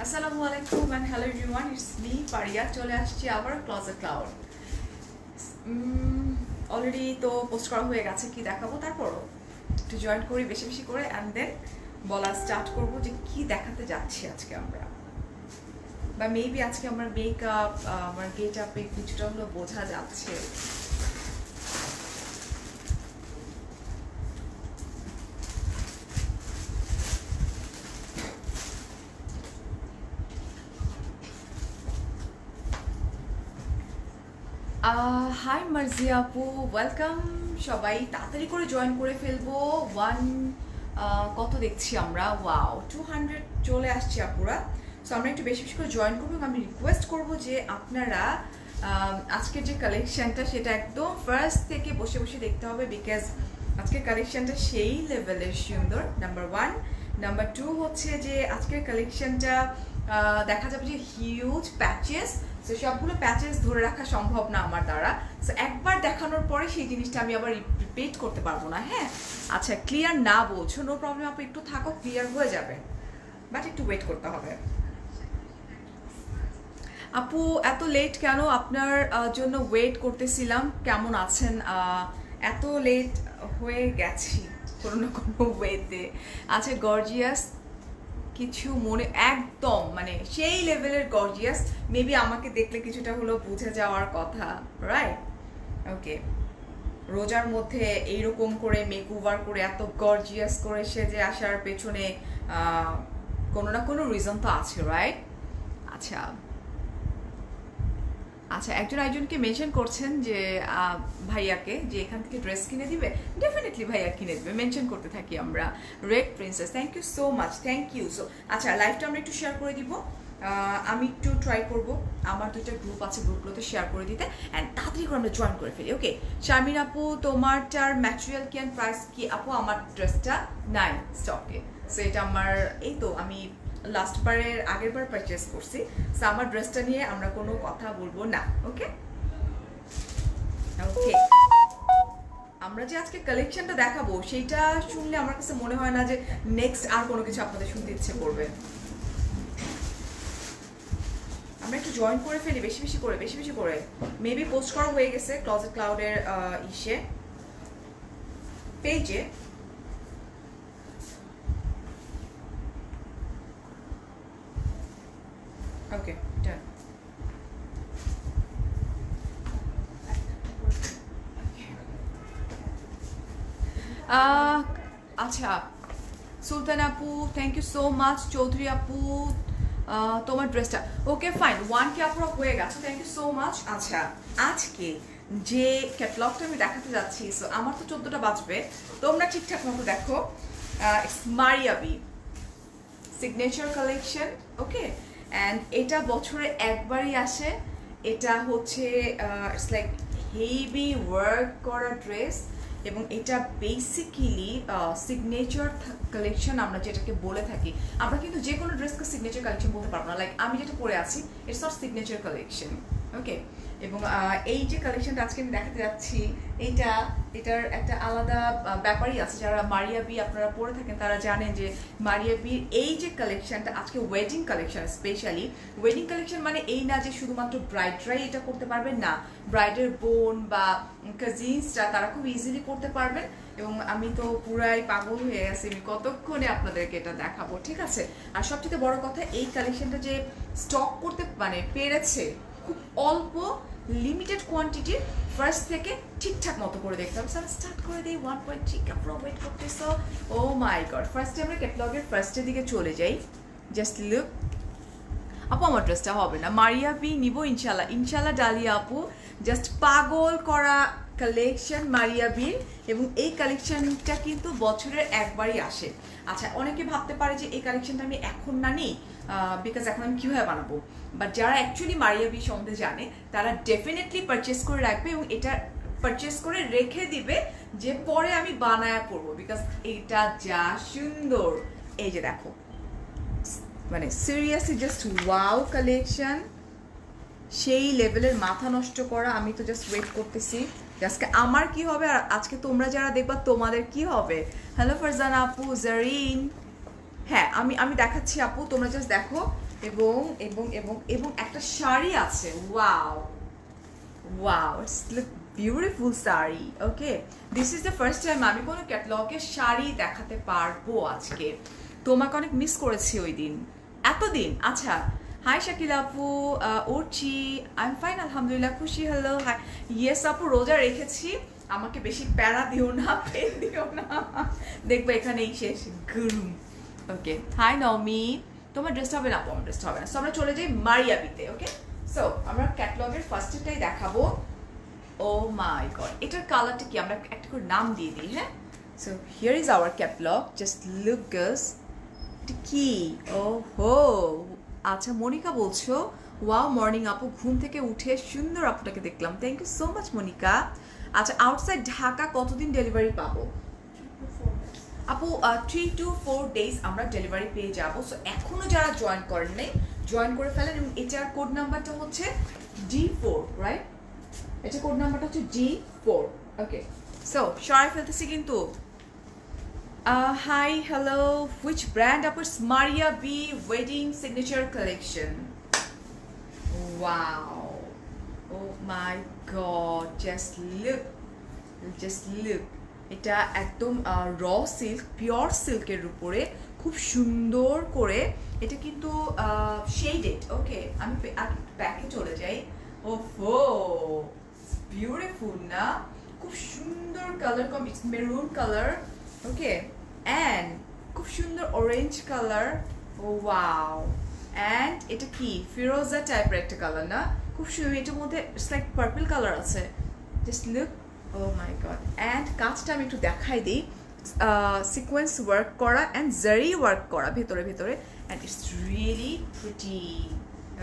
আসসালামু আলাইকুম and hello everyone, it's me পারিয়া চলে আসছি আবার ক্লজেট ক্লাউড। অলরেডি তো পোস্ট করা হয়ে গেছে, কি দেখাবো তারপরও একটু জয়েন করি বেশি বেশি করে অ্যান্ড দেন বলা স্টার্ট করব যে কি দেখাতে যাচ্ছি আজকে আমরা, বা মেবি আজকে আমার মেকআপ আমার গেট আপে কিছুটা হলো বোঝা যাচ্ছে। হাই মার্জিয়া আপু, ওয়েলকাম। সবাই তাড়াতাড়ি করে জয়েন করে ফেলবো। ওয়ান কত দেখছি আমরা, ওয়াও 200 চলে আসছি আপুরা। সো আমরা একটু বেশি বেশি করে জয়েন করবো এবং আমি রিকোয়েস্ট করবো যে আপনারা আজকের যে কালেকশানটা সেটা একদম ফার্স্ট থেকে বসে বসে দেখতে হবে, বিকজ আজকের কালেকশানটা সেই লেভেলের সুন্দর, নাম্বার ওয়ান। নাম্বার টু হচ্ছে যে আজকের কালেকশানটা দেখা যাবে যে হিউজ প্যাচেস, তো সবগুলো প্যাচেস ধরে রাখা সম্ভব না আমার দ্বারা। সো একবার দেখানোর পরে সেই জিনিসটা আমি আবার রিপিট করতে পারবো না। হ্যাঁ আচ্ছা, ক্লিয়ার না বলছো, নো প্রবলেম আপু, একটু থাকো, ক্লিয়ার হয়ে যাবে, বাট একটু ওয়েট করতে হবে। আপু এত লেট কেন? আপনার জন্য ওয়েট করতেছিলাম। কেমন আছেন? এত লেট হয়ে গেছি কোনো না কোনো ওয়েতে। আচ্ছা গর্জিয়াস কিছু মনে একদম মানে সেই লেভেলের গর্জিয়াস, মেবি আমাকে দেখলে কিছুটা হলো বুঝে যাওয়ার কথা, রাইট? ওকে, রোজার মধ্যে এইরকম করে মেক ওভার করে এত গর্জিয়াস করে সেজে আসার পেছনে কোনো না কোনো রিজন তো আছে, রাইট? আচ্ছা আচ্ছা, একজন একজনকে মেনশন করছেন যে ভাইয়াকে যে এখান থেকে ড্রেস কিনে দিবে, ডেফিনেটলি ভাইয়া কিনে দিবে, মেনশন করতে থাকি আমরা। Red princess, thank you so much, thank you. So আচ্ছা, লাইভটা আমরা একটু শেয়ার করে দিব। আমি একটু ট্রাই করব আমার দুইটা গ্রুপ আছে, গ্রুপগুলোতে শেয়ার করে দিতে, অ্যান্ড তাড়াতাড়ি করে আমরা জয়েন করে ফেলি। ওকে শারমিন আপু, তোমারটার ম্যাটেরিয়াল কি অ্যান্ড প্রাইস কি? আপু আমার ড্রেসটা নাই স্টকে, সো এটা আমার এই তো আমি লাস্ট বারের আগের বার পারচেস করছি, সো আমার ড্রেসটা নিয়ে আমরা কোনো কথা বলবো না। ওকে ওকে, আমরা যে আজকে কালেকশনটা দেখাবো সেইটা শুনলে আমার কাছে মনে হয় না যে নেক্সট আর কোনো কিছু আপনাদের শুনতে ইচ্ছে করবে। আমরা একটু জয়েন করে ফেলি বেশি বেশি করে, বেশি বেশি করে। মেবি পোস্ট করা হয়ে গেছে ক্লজেট ক্লাউডের ইসে পেজে। ওকে ডান। আচ্ছা সুলতান আপু, thank you so much. Chowdhury আপু, তোমার ড্রেসটা ওকে ফাইন, 1K আপুরা হয়ে গেছে, থ্যাংক ইউ সো মাচ। আচ্ছা আজকে যে ক্যাটলগটা আমি দেখাতে যাচ্ছি, সো আমার তো 14টা বাজবে, তোমরা ঠিকঠাক মতো দেখো। It's Maria B signature collection, okay, and এটা বছরে একবারই আসে। এটা হচ্ছে ইটস লাইক হেভি ওয়ার্ক করা ড্রেস, এবং এটা বেসিক্যালি সিগনেচার কালেকশন আমরা যেটাকে বলে থাকি। আমরা কিন্তু যে কোনো ড্রেসকে সিগনেচার কালেকশন বলতে পারবো না, লাইক আমি যেটা পরে আছি ইটস নট সিগনেচার কালেকশন। ওকে, এবং এই যে কালেকশনটা আজকে আমি দেখাতে যাচ্ছি, এটার একটা আলাদা ব্যাপারই আছে। যারা মারিয়াবি আপনারা পরে থাকেন তারা জানেন যে মারিয়াবির এই যে কালেকশনটা আজকে wedding collection, specially wedding collection মানে এই না যে শুধুমাত্র ব্রাইডরাই এটা করতে পারবেন, না, ব্রাইডের বোন বা কাজিনসরা তারা খুব ইজিলি করতে পারবেন। এবং আমি তো পুরাই পাগল হয়ে গেছি, আমি কতক্ষণে আপনাদেরকে এটা দেখাবো, ঠিক আছে? আর সবচেয়ে বড় কথা, এই কালেকশনটা যে স্টক করতে মানে পেরেছে খুব অল্প লিমিটেড কোয়ান্টিটির, ফার্স্ট থেকে ঠিকঠাক মতো করে দেখতে হবে। আমি স্টার্ট করে দিই 1.3 কাপড় ওয়েট করতেছ। ও মাই গড, ফার্স্টে আমরা ক্যাটলগের ফার্স্টের দিকে চলে যাই। জাস্ট লুক আপু, আমার ড্রেসটা হবে না, মারিয়াবি নিব ইনশাল্লাহ, ইনশাল্লাহ ডালিয়া আপু। জাস্ট পাগল করা কালেকশন মারিয়াবির, এবং এই কালেকশনটা কিন্তু বছরের একবারই আসে। আচ্ছা, অনেকে ভাবতে পারে যে এই কালেকশনটা আমি এখন না নিই, বিকজ এখন আমি কীভাবে বানাবো, বাট যারা অ্যাকচুয়ালি মারিয়াবি সম্বন্ধে জানে তারা ডেফিনেটলি পারচেস করে রাখবে, এবং এটা পারচেস করে রেখে দিবে যে পরে আমি বানায়া করবো, বিকজ এটা যা সুন্দর। এই যে দেখো, মানে সিরিয়াসলি জাস্ট ওয়াও কালেকশন, সেই লেভেলের মাথা নষ্ট করা। আমি তো জাস্ট ওয়েট করতেছি আজকে আমার কি হবে, আর আজকে তোমরা যারা দেখবা তোমাদের কি হবে। হ্যালো ফারজানা আপু, জারিন, হ্যাঁ আমি দেখাচ্ছি আপু, তোমরা জাস্ট দেখো এবং এবং এবং এবং একটা শাড়ি আছে, wow wow, it's look beautiful sari. Okay, this is the first time আমি কোনো ক্যাটলগের শাড়ি দেখাতে পারবো আজকে। তোমাকে অনেক মিস করেছি ওই দিন, এতদিন। আচ্ছা, হাই শাকিল আপু, ওরচি, আই এম ফাইন আলহামদুলিল্লাহ, খুশি, হ্যালো, হাই। ইয়েস আপু, রোজা রেখেছি, আমাকে বেশি প্যারা দিও না, পেন দিও না, দেখবো এখানেই শেষ গুরুম। ওকে, হাই নমি, তোমার ড্রেসটা হবে না আপু, আমার ড্রেসটা হবে না। সো আমরা চলে যাই মারিয়াবিতে। ওকে, সো আমরা ক্যাটলগের ফার্স্টেরটাই দেখাবো। ও মাই গড, এটার কালারটা কি, আমরা একটা করে নাম দিয়ে দিই। হ্যাঁ, so here is hour catalogue, just look girls. এটা কি, ও হো, আচ্ছা মনিকা বলছো, ওয়াও মর্নিং আপু, ঘুম থেকে উঠে সুন্দর আপুটাকে দেখলাম, thank you so much Monika. আচ্ছা, আউটসাইড ঢাকা কতদিন ডেলিভারি পাবো আপু? 3 to 4 days আমরা ডেলিভারি পেয়ে যাবো। সো এখনো যারা জয়েন করেন নাই, জয়েন করে ফেলেন। এবং এটার কোড নাম্বারটা হচ্ছে D4, রাইট? এটা কোড নাম্বারটা হচ্ছে D4। ওকে, সো সরাই ফেলতেছি কিন্তু। হাই হ্যালো, হুইচ ব্র্যান্ড আপু? Maria B wedding signature collection. Wow, oh my god, just look, এটা একদম র সিল্ক, পিওর সিল্কের উপরে খুব সুন্দর করে, এটা কিন্তু শেডেড। ওকে, আমি ব্যাকে চলে যাই। ওহো, বিউটিফুল না, খুব সুন্দর কালার কম, it's maroon colour. Okay, and খুব সুন্দর orange colour. Oh wow, and এটা কি ফিরোজা টাইপের একটা কালার না, খুব সুন্দর। এটার মধ্যে ইটস লাইক পার্পল কালার আছে, just look, oh my god. And কাজটা আমি একটু দেখাই দিই, সিকোয়েন্স ওয়ার্ক করা অ্যান্ড জারি ওয়ার্ক করা ভেতরে ভেতরে, and it's really pretty.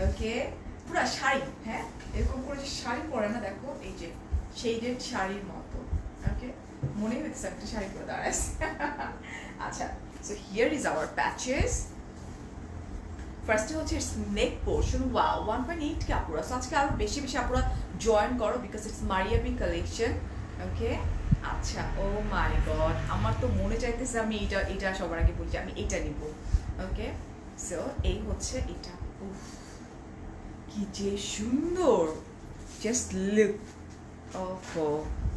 Okay, পুরা শাড়ি, হ্যাঁ এরকম করে যে শাড়ি পরে না, দেখো এই যে শেডেড শাড়ির মতো। ওকে, মনে হচ্ছে একটা শাড়ি পরে দাঁড়াচ্ছে। আচ্ছা, so here is hour patches. ফার্স্টে হচ্ছে ইটস নেক পোর্শন, ওয়াও 1.8 কে আপুরা। সো আজকে আরো বেশি বেশি আপুরা জয়েন করো, বিকজ ইটস মারিয়াবি কালেকশন। ওকে, আচ্ছা, ও মাই গড, আমার তো মনে চাইতেছে আমি এটা সবার আগে বলছি, আমি এটা নিব। ওকে, সো এই হচ্ছে এটা, উফ কি যে সুন্দর, জাস্ট লুক। ওহো,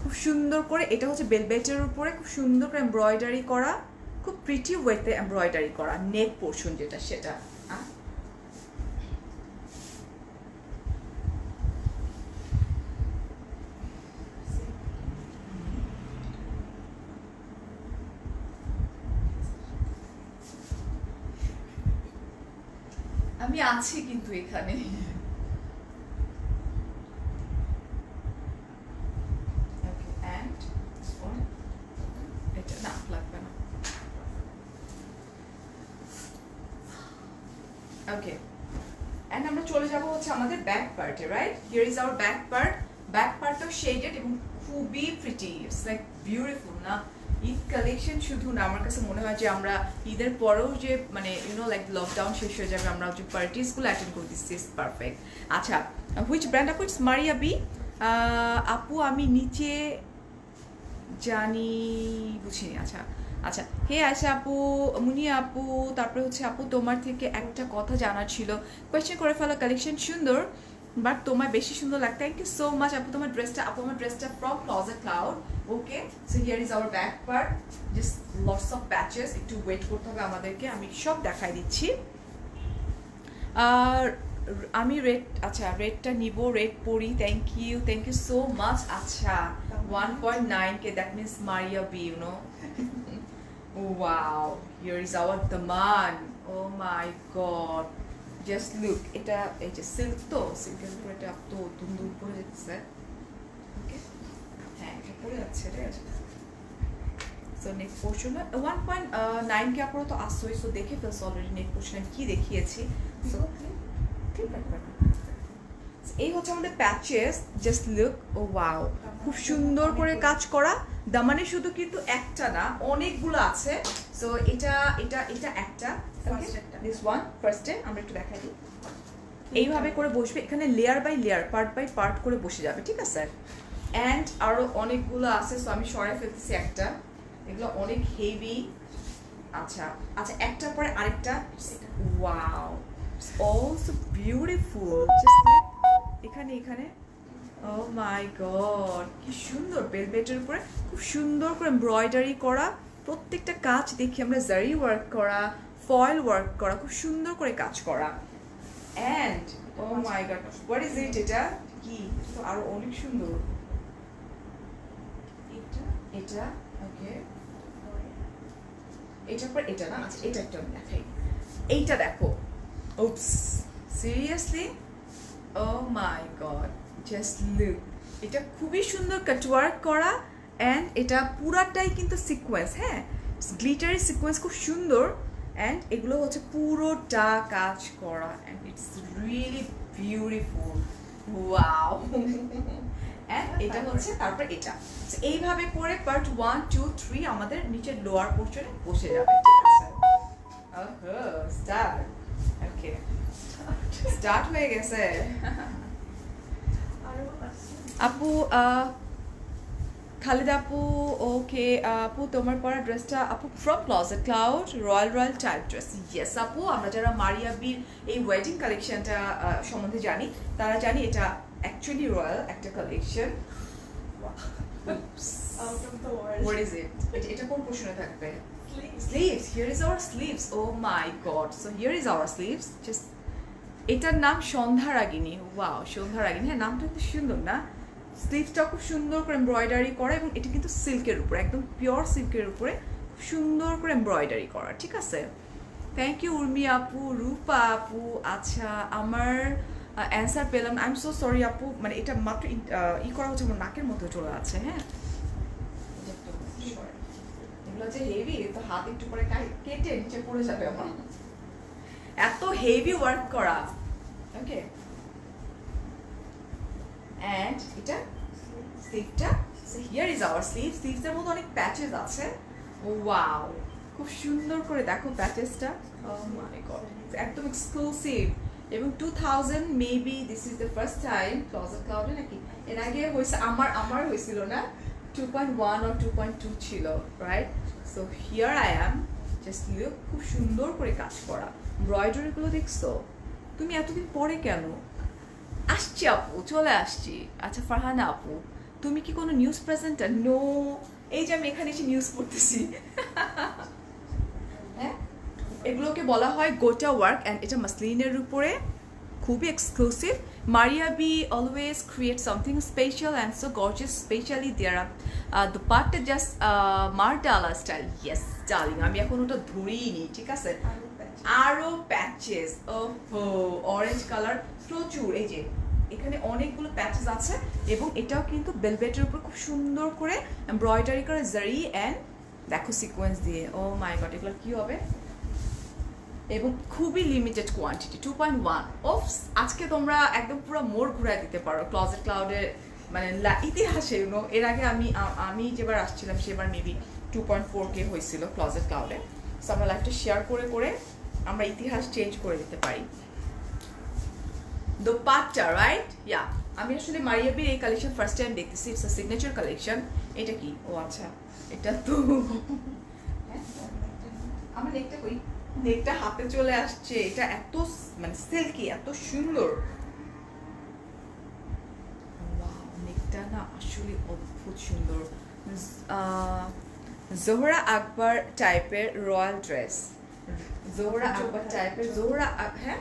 খুব সুন্দর করে, এটা হচ্ছে বেলভেটের উপরে খুব সুন্দর করে এমব্রয়ডারি করা, খুব প্রিটি ওয়েতে এমব্রয়ডারি করা, নেক পোর্শন যেটা সেটা। আমি আছি কিন্তু এখানে। এটা না লাগবে না। ওকে, এন্ড আমরা চলে যাব হচ্ছে আমাদের ব্যাক পার্টে, right? Here is our back part. Back পার্টটাও শেডেড এবং খুবই প্রিটি, ইটস লাইক বিউটিফুল না? ঈদ কালেকশন শুধু না, আমার কাছে মনে হয় যে আমরা ঈদের পরেও যে মানে লাইক লকডাউন শেষ হয়ে যাবে, আমরা যে পার্টিসগুলো অ্যাটেন্ড করে দিচ্ছি, ইস পারফেক্ট। আচ্ছা, হুইচ ব্র্যান্ড আপু? ইটস মারিয়া বি। আপু আমি নিচে জানি, বুঝিনি। আচ্ছা আচ্ছা, হে আয়শা আপু, মুনিয়া আপু, তারপরে হচ্ছে আপু তোমার থেকে একটা কথা জানার ছিল, কোয়েশ্চেন করে ফেলা, কালেকশন সুন্দর বাট তোমায় বেশি সুন্দর লাগে, থ্যাংক ইউ সো মাচ আপু। তোমার ড্রেসটা, আপু আমার ড্রেসটা from closet cloud. Okay, so here is our back part, just lots of patches, একটু ওয়েট করতে হবে আমাদেরকে, আমি সব দেখাই দিচ্ছি। আর আমি রেড, আচ্ছা রেডটা নিব, রেড পরি, থ্যাংক ইউ সো মাচ। আচ্ছা 1.9K, that means Maria B, you know. Wow, here is our দামান, oh my god, just look. এটা এই যে সিল্ক, তো সিল্কের উপরে এটা তো দুমদুম পরে যাচ্ছে। ওকে, হ্যাঁ এটা পরে যাচ্ছে, ঠিক আছে। সো নেক পোর্শন 1.9K আপুরা তো আসছোই, সো দেখে ফেলছো অলরেডি নেক পোর্শন কি দেখিয়েছি। সো এই হচ্ছে আমাদের প্যাচেস, জাস্ট লুক, ও ওয়াও, খুব সুন্দর করে কাজ করা। দামানে শুধু কিন্তু একটা না, অনেকগুলো আছে। সো এটা এটা এটা একটা, দিস ওয়ান ফার্স্টে আমরা একটু দেখাই দিই। এইভাবে করে বসবে, এখানে layer by layer, part by part করে বসে যাবে, ঠিক আছে। অ্যান্ড আরো অনেকগুলো আছে, সো আমি সরাই ফেলতেছি একটা, এগুলো অনেক হেভি। আচ্ছা আচ্ছা, একটার পরে আরেকটা, ওয়াও, খুব সুন্দর করে কাজ করা। দামানে শুধু কিন্তু একটা না, অনেকগুলো আছে। সো এটা এটা এটা একটা, দিস ওয়ান ফার্স্টে আমরা একটু দেখাই দিই। এইভাবে করে বসবে, এখানে layer by layer, part by part করে বসে যাবে, ঠিক আছে। অ্যান্ড আরো অনেকগুলো আছে, সো আমি সরাই ফেলতেছি একটা, এগুলো অনেক হেভি। আচ্ছা আচ্ছা, একটার পরে আরেকটা, wow, It's also beautiful. Just look. এখানে ও মাই গড, কি সুন্দর ভেলভেটের উপরে খুব সুন্দর করে এমব্রয়ডারি করা, প্রত্যেকটা কাজ দেখি আমরা জারি ওয়ার্ক করা, ফয়েল ওয়ার্ক করা, খুব সুন্দর করে কাজ করা। And oh my god, what is it? এটা কি? তো আরো অনেক সুন্দর। এটা ওকে, এটার পর এটা না, আচ্ছা এটা একটা আমি দেখাই। এইটা দেখো, উপস, seriously O my god, just look. এটা খুবই সুন্দর কাটওয়ার্ক করা, অ্যান্ড এটা পুরাটাই কিন্তু সিকোয়েন্স, হ্যাঁ গ্লিটারি সিকোয়েন্স, খুব সুন্দর। অ্যান্ড এগুলো হচ্ছে পুরোটা কাজ করা, and it's really beautiful, wow. And এটা হচ্ছে তারপর এটা এইভাবে করে পার্ট 1 2 3 আমাদের নিচের লোয়ার পোর্শনে বসে যাবে, ঠিক আছে? স্টার্ট, ওকে স্টার্ট হয়ে গেছে। আপু খালিদা আপু, ওকে আপু তোমার পরা ড্রেসটা আপু from closet cloud, royal type dress. Yes আপু, আমরা যারা মারিয়া বির এই ওয়েডিং কালেকশনটা সম্বন্ধে জানি তারা জানি এটা অ্যাকচুয়ালি রয়্যাল একটা কালেকশন। What is it? এটা কোন পোর্শনে থাকবে? Sleeves. Here is our sleeves. Oh my god. So here is our sleeves. Just এটার নাম সন্ধ্যারাগিনী। ওয়াও, সন্ধ্যারাগিনী, হ্যাঁ নামটা খুব সুন্দর না? স্লিভসটা খুব সুন্দর করে এমব্রয়ডারি করা, এবং এটা কিন্তু সিল্কের উপরে, একদম পিওর সিল্কের উপরে খুব সুন্দর করে এমব্রয়ডারি করা, ঠিক আছে? থ্যাংক ইউ উর্মি আপু, রূপা আপু। আচ্ছা, আমার অ্যান্সার পেলাম, আই এম সো সরি আপু, মানে এটা মাত্র করা হচ্ছে, আমার নাকের মধ্যে চলে আছে। হ্যাঁ, এগুলো হচ্ছে হেভি, তো হাত একটু করে কেটে নিচে পড়ে যাবে আমার, এত হেভি ওয়ার্ক করা। ওকে, অ্যান্ড এটা স্লিভটা, so here is our sleeve. স্লিভসের মধ্যে অনেক প্যাচেস আছে, ওয়াও খুব সুন্দর করে দেখো প্যাচেসটা, ও মাই গড, একদম এক্সক্লুসিভ। এবং 2000 maybe this is the first time Closet ক্লাউডে, নাকি এর আগে হয়েছে? আমার হয়েছিল না, 2.1 or 2.2 ছিল, right? So here I am, just look, খুব সুন্দর করে কাজ করা, এমব্রয়ডারিগুলো দেখছো? তুমি এতদিন পরে কেন? আসছি আপু, চলে আসছি। আচ্ছা ফারহানা আপু, তুমি কি কোনো নিউজ প্রেজেন্টার? নো, এই যে আমি এখানে এসে নিউজ পড়তেছি। হ্যাঁ, এগুলোকে বলা হয় গোটা ওয়ার্ক, অ্যান্ড এটা মাসলিনের উপরে, খুবই exclusive. Maria B always create something special and so gorgeous, specially there dupatta just মারডালা স্টাইল। ইয়েস ডার্লিং, আমি এখন ওটা ধরিনি, ঠিক আছে? আরো প্যাচেস, ওহো অরেঞ্জ কালার প্রচুর, এই যে এখানে অনেকগুলো প্যাচেস আছে, এবং এটাও কিন্তু ভেলভেটের উপর খুব সুন্দর করে এমব্রয়ডারি করে জারি, অ্যান্ড দেখো সিকোয়েন্স দিয়ে, ও মাই গড, এগুলো কি হবে? এবং খুবই লিমিটেড কোয়ান্টিটি, 2.1। অফ, আজকে তোমরা একদম পুরো মোড় ঘুরাই দিতে পারো ক্লজেট ক্লাউডের মানে ইতিহাসে। এর আগে আমি যেবার আসছিলাম সেবার মেবি 2.4K হয়েছিল ক্লজেট ক্লাউডে। সো আমরা লাইফটা শেয়ার করে করে আমরা ইতিহাস চেঞ্জ করে দিতে পারি। দোপাট্টা, রাইট? ইয়া, আমি আসলে মারিয়া বির এই কালেকশন ফার্স্ট টাইম দেখতেছি, ইটস আ সিগনেচার কালেকশন। এটা কি? ও আচ্ছা, এটা তো আমার নেকটা কই? নেকটা হাতে চলে আসছে। এটা এত মানে সিল্কি, এত সুন্দর, নেকটা না আসলে অদ্ভুত সুন্দর। জোহরা আকবর টাইপের রয়্যাল ড্রেস, জোহরা আকবর টাইপের, হ্যাঁ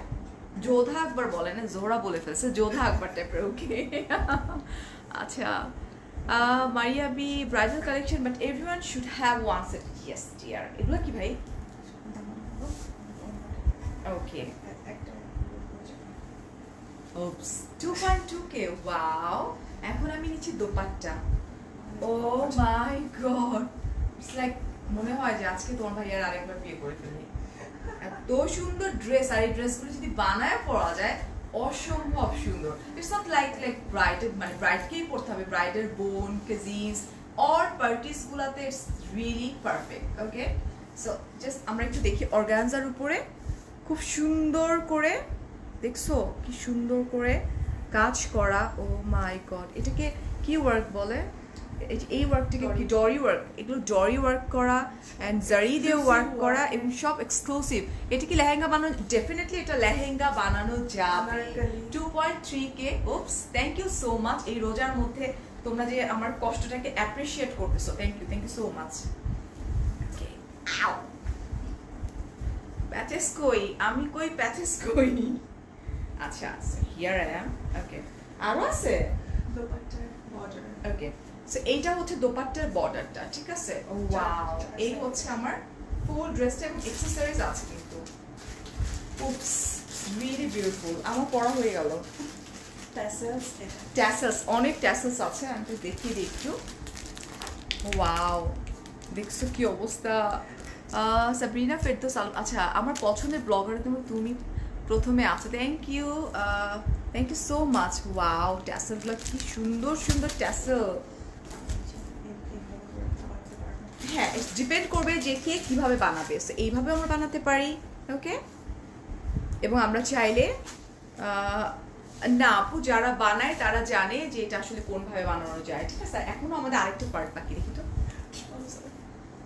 যোধা আকবর বলে না, জোহরা বলে ফেলছে, যোধা আকবর টাইপের। ওকে, আচ্ছা, Maria B bridal collection, but everyone should have one set. Yes dear, এগুলো কি ভাই? Okay, oops, 2.2K, wow. এখন আমি নিচ্ছি dupatta, oh my god, it's like মনে হয় যে আজকে তোমার ভাইয়ার আরেকবার বিয়ে করে ফেলি। এত সুন্দর ড্রেস, আর এই ড্রেসগুলো যদি বানায় পরা যায় অসম্ভব সুন্দর। ইটস নট লাইক ব্রাইডের, মানে ব্রাইডকেই পড়তে হবে, ব্রাইডের বোন, কাজিনস অর পার্টিস গুলাতে it's really perfect. Okay, so just আমরা একটু দেখি অর্গানজার উপরে খুব সুন্দর করে, দেখছো কি সুন্দর করে কাজ করা, ও মাই গড, এটাকে কি ওয়ার্ক বলে? এই ওয়ার্কটাকে কি ডরি ওয়ার্ক, এগুলো ডরি ওয়ার্ক করা অ্যান্ড জারি দিয়ে ওয়ার্ক করা এবং সব এক্সক্লুসিভ। এটা কি লেহেঙ্গা বানানো? ডেফিনেটলি এটা লেহেঙ্গা বানানো যাবে। 2.3K। Oops, thank you so much. এই রোজার মধ্যে তোমরা যে আমার কষ্টটাকে অ্যাপ্রিশিয়েট করতেছো, thank you so much. Patches কই, আমি কই, প্যাচেস কই? আচ্ছা, হিয়ার আই অ্যাম। ওকে, আরো আছে দোপাট্টার বর্ডার। ওকে, সো এইটা হচ্ছে দোপাট্টার বর্ডারটা, ঠিক আছে? ওয়াও, এই হচ্ছে আমার ফুল ড্রেসটা এবং অ্যাকসেসরিজ আছে কিন্তু। উপস, রিয়েলি বিউটিফুল। আমার পড়া হয়ে গেল। ট্যাসেলস, ট্যাসেলস, অনেক ট্যাসেলস আছে, আমি তো দেখিয়ে দিই একটু। ওয়াও, দেখছো কি অবস্থা? সাবরিনা ফেরদৌস। আচ্ছা, আমার পছন্দের ব্লগার তুমি প্রথমে আছো। Thank you so much. Wow, ট্যাসেলগুলো কি সুন্দর সুন্দর ট্যাসেল। হ্যাঁ, ডিপেন্ড করবে যে কে কিভাবে বানাবে। সো এইভাবে আমরা বানাতে পারি, ওকে। এবং আমরা চাইলে না আপু, যারা বানায় তারা জানে যে এটা আসলে কোনভাবে বানানো যায়, ঠিক আছে? এখনো আমাদের আরেকটা পার্ট বাকি, দেখি তো।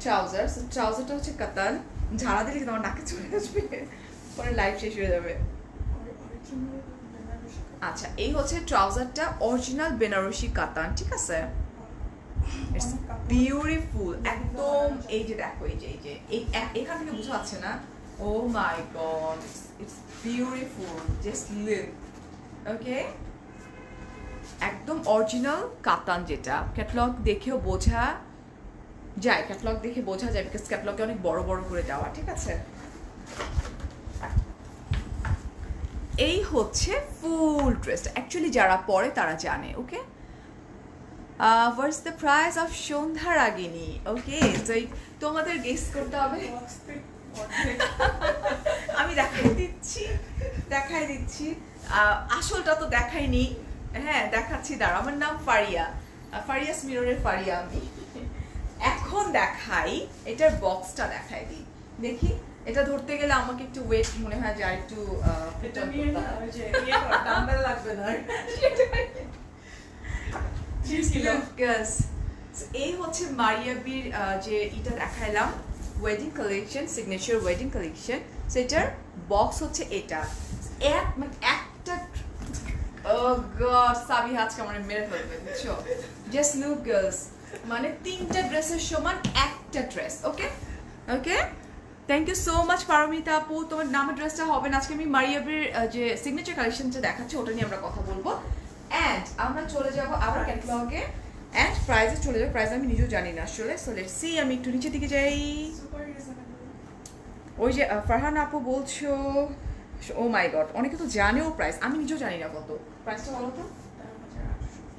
ট্রাউজারটা হচ্ছে কাতান। ঝাড়া দিলে কিন্তু আমার নাকে চলে আসবে, পরে লাইফ শেষ হয়ে যাবে। আচ্ছা, এই হচ্ছে ট্রাউজারটা, অরিজিনাল বেনারসি কাতান, ঠিক আছে? ইটস বিউটিফুল একদম। এই যে দেখো, এই যে এখান থেকে বোঝা যাচ্ছে না? Oh my god, it's beautiful, just look. Okay, একদম অরিজিনাল কাতান, যেটা ক্যাটালগ দেখেও বোঝা যায়, ক্যাটালগ দেখে বোঝা যায়, বিকজ ক্যাটালগে অনেক বড় বড় করে দেওয়া, ঠিক আছে? এই হচ্ছে ফুল ড্রেসটা। অ্যাকচুয়ালি যারা পরে তারা জানে, ওকে। হোয়াটস দ্য প্রাইস অফ সন্ধ্যা রাগিনী? ওকে, তো তোমাদের গেস করতে হবে। আমি দেখাই দিচ্ছি। আসলটা তো দেখাইনি। হ্যাঁ, দেখাচ্ছি, দাঁড়া। আমার নাম ফারিয়া, ফারিয়াস মিররের ফারিয়া আমি। এখন দেখাই, এটার বক্সটা দেখাই দিই। দেখি, এটা ধরতে গেলে আমাকে একটু ওয়েট মনে হয় যে আর একটু ডাম্বেল লাগবে না। এই হচ্ছে মারিয়াবির যে এটা দেখাইলাম, wedding collection, signature wedding collection. সেটার বক্স হচ্ছে এটা। মানে একটা সাবি আজকে আমার মেরে ফেলবে, বুঝছো? জাস্ট লুক গার্লস, মানে 3টা ড্রেসের সমান একটা dress. Okay, thank you so much Paromita আপু। তোমার নামের ড্রেসটা হবে না আজকে। আমি মারিয়াবির যে সিগনেচার কালেকশনটা দেখাচ্ছি, ওটা নিয়ে আমরা কথা বলবো। অ্যান্ড আমরা চলে যাবো আবার ক্যাটালগে অ্যান্ড প্রাইজে চলে যাবো। প্রাইজ আমি নিজেও জানি না আসলে। সো লেটস সি, আমি একটু নিচের দিকে যাই। ওই যে ফারহান আপু বলছো, ও মাই গড, অনেকে তো জানেও প্রাইস, আমি নিজেও জানি না কত। প্রাইসটা বলো তো।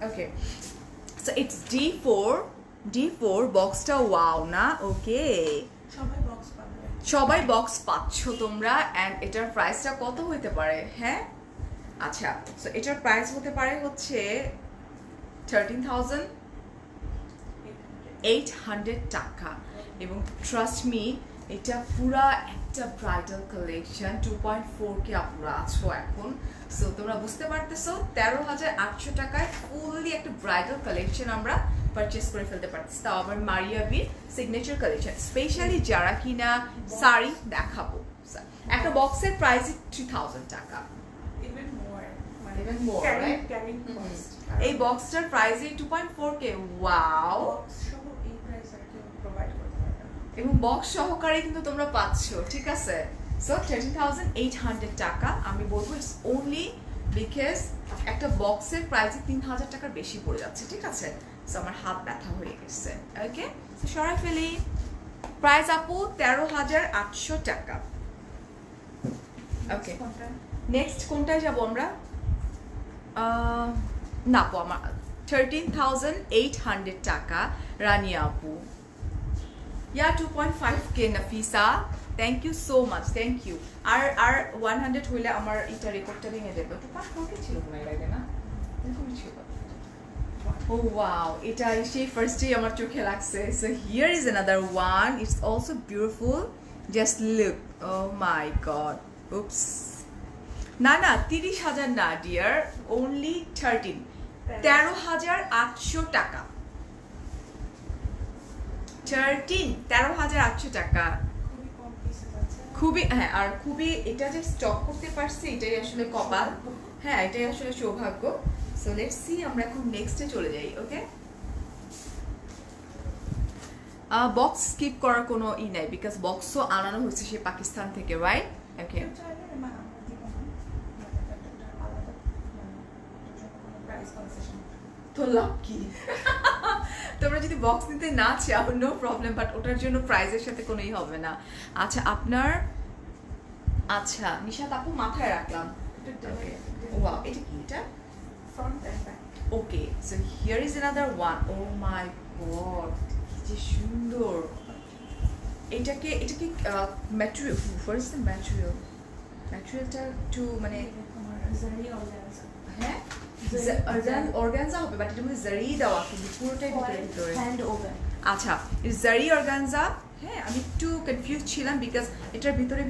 ওকে, সো ইটস D4 বক্সটা। ওয়াও না? ওকে, সবাই বক্স পাচ্ছ তোমরা। অ্যান্ড এটার প্রাইসটা কত হতে পারে? হ্যাঁ, আচ্ছা, সো এটার প্রাইস হতে পারে হচ্ছে 13,800 টাকা। এবং ট্রাস্ট মি, এটা পুরা একটা ব্রাইডাল কালেকশন। 2.4K আপুরা আছো এখন। সো তোমরা বুঝতে পারতেছো, 13,800 টাকায় ফুললি একটা ব্রাইডাল কালেকশন আমরা পারচেস করে ফেলতে পারতেছি, তাও আবার মারিয়াবির সিগনেচার কালেকশন। স্পেশালি যারা কিনা শাড়ি দেখাবো, একটা বক্সের প্রাইস 3,000 টাকা। এই বক্সটার প্রাইসই 2.4K। ওয়াও, এবং বক্স সহকারে কিন্তু তোমরা পাচ্ছ, ঠিক আছে? সো 13,800 টাকা। আমি বলবো ইটস ওনলি বিকজ একটা বক্সের প্রাইসে 3,000 টাকার বেশি পড়ে যাচ্ছে, ঠিক আছে? সো আমার হাত ব্যথা হয়ে গেছে। ওকে, সরাই ফেলি। প্রাইস আপু 13,800 টাকা। ওকে, নেক্সট কোনটায় যাবো আমরা? না আপু, আমার 13,800 টাকা রানিয়া আপু। 2.5K Nafisa, thank you so much, thank you. আর 100 হইলে আমার এটা রেকর্ডটা ভেঙে যাবে। 2.4K ছিল মনে লাগে না, এরকমই ছিল। ও ওয়াও, এটা সেই ফার্স্টেই আমার চোখে লাগছে। So here is another one, it's also beautiful, just look. Oh my god, oops. না 30,000 না ডিয়ার, অনলি 13,800 টাকা। 13,800 টাকা। খুবই কম pieces আছে। খুবই হ্যাঁ, আর খুবই এটা যে স্টক করতে পারছি এটাই আসলে কপাল, হ্যাঁ এটাই আসলে সৌভাগ্য। সো লেটস সি, আমরা এখন নেক্সটে চলে যাই। ওকে, বক্স স্কিপ করার কোনো ই নাই, বিকজ বক্সও আনানো হয়েছে সেই পাকিস্তান থেকে, রাইট? ওকে, কেউ চাইলে আমরা দিব না। মানে একটা আলাদা মানে এটার জন্য কোনো price concession তো লাভ কি? তোমরা যদি বক্স নিতে না চাও নো প্রবলেম, বাট ওটার জন্য প্রাইজের সাথে কোনোই হবে না। আচ্ছা আপনার, আচ্ছা নিশাত আপু মাথায় রাখলাম। এটা ওকে, direct ওয়াও, এটা কি এটা? front and back। Okay, so here is another one. Oh my god, কি যে সুন্দর! এটাকে material, what is the material? ম্যাটেরিয়ালটা একটু মানে তোমার zari organza। হ্যাঁ অর্গানজা হবে, বাট এটার মধ্যে জারি দেওয়া কিন্তু পুরোটাই ভিতরে। Hand woven। আচ্ছা, জারি অর্গানজা। হ্যাঁ, আমি একটু কনফিউজ ছিলাম বিকজ এটার ভিতরে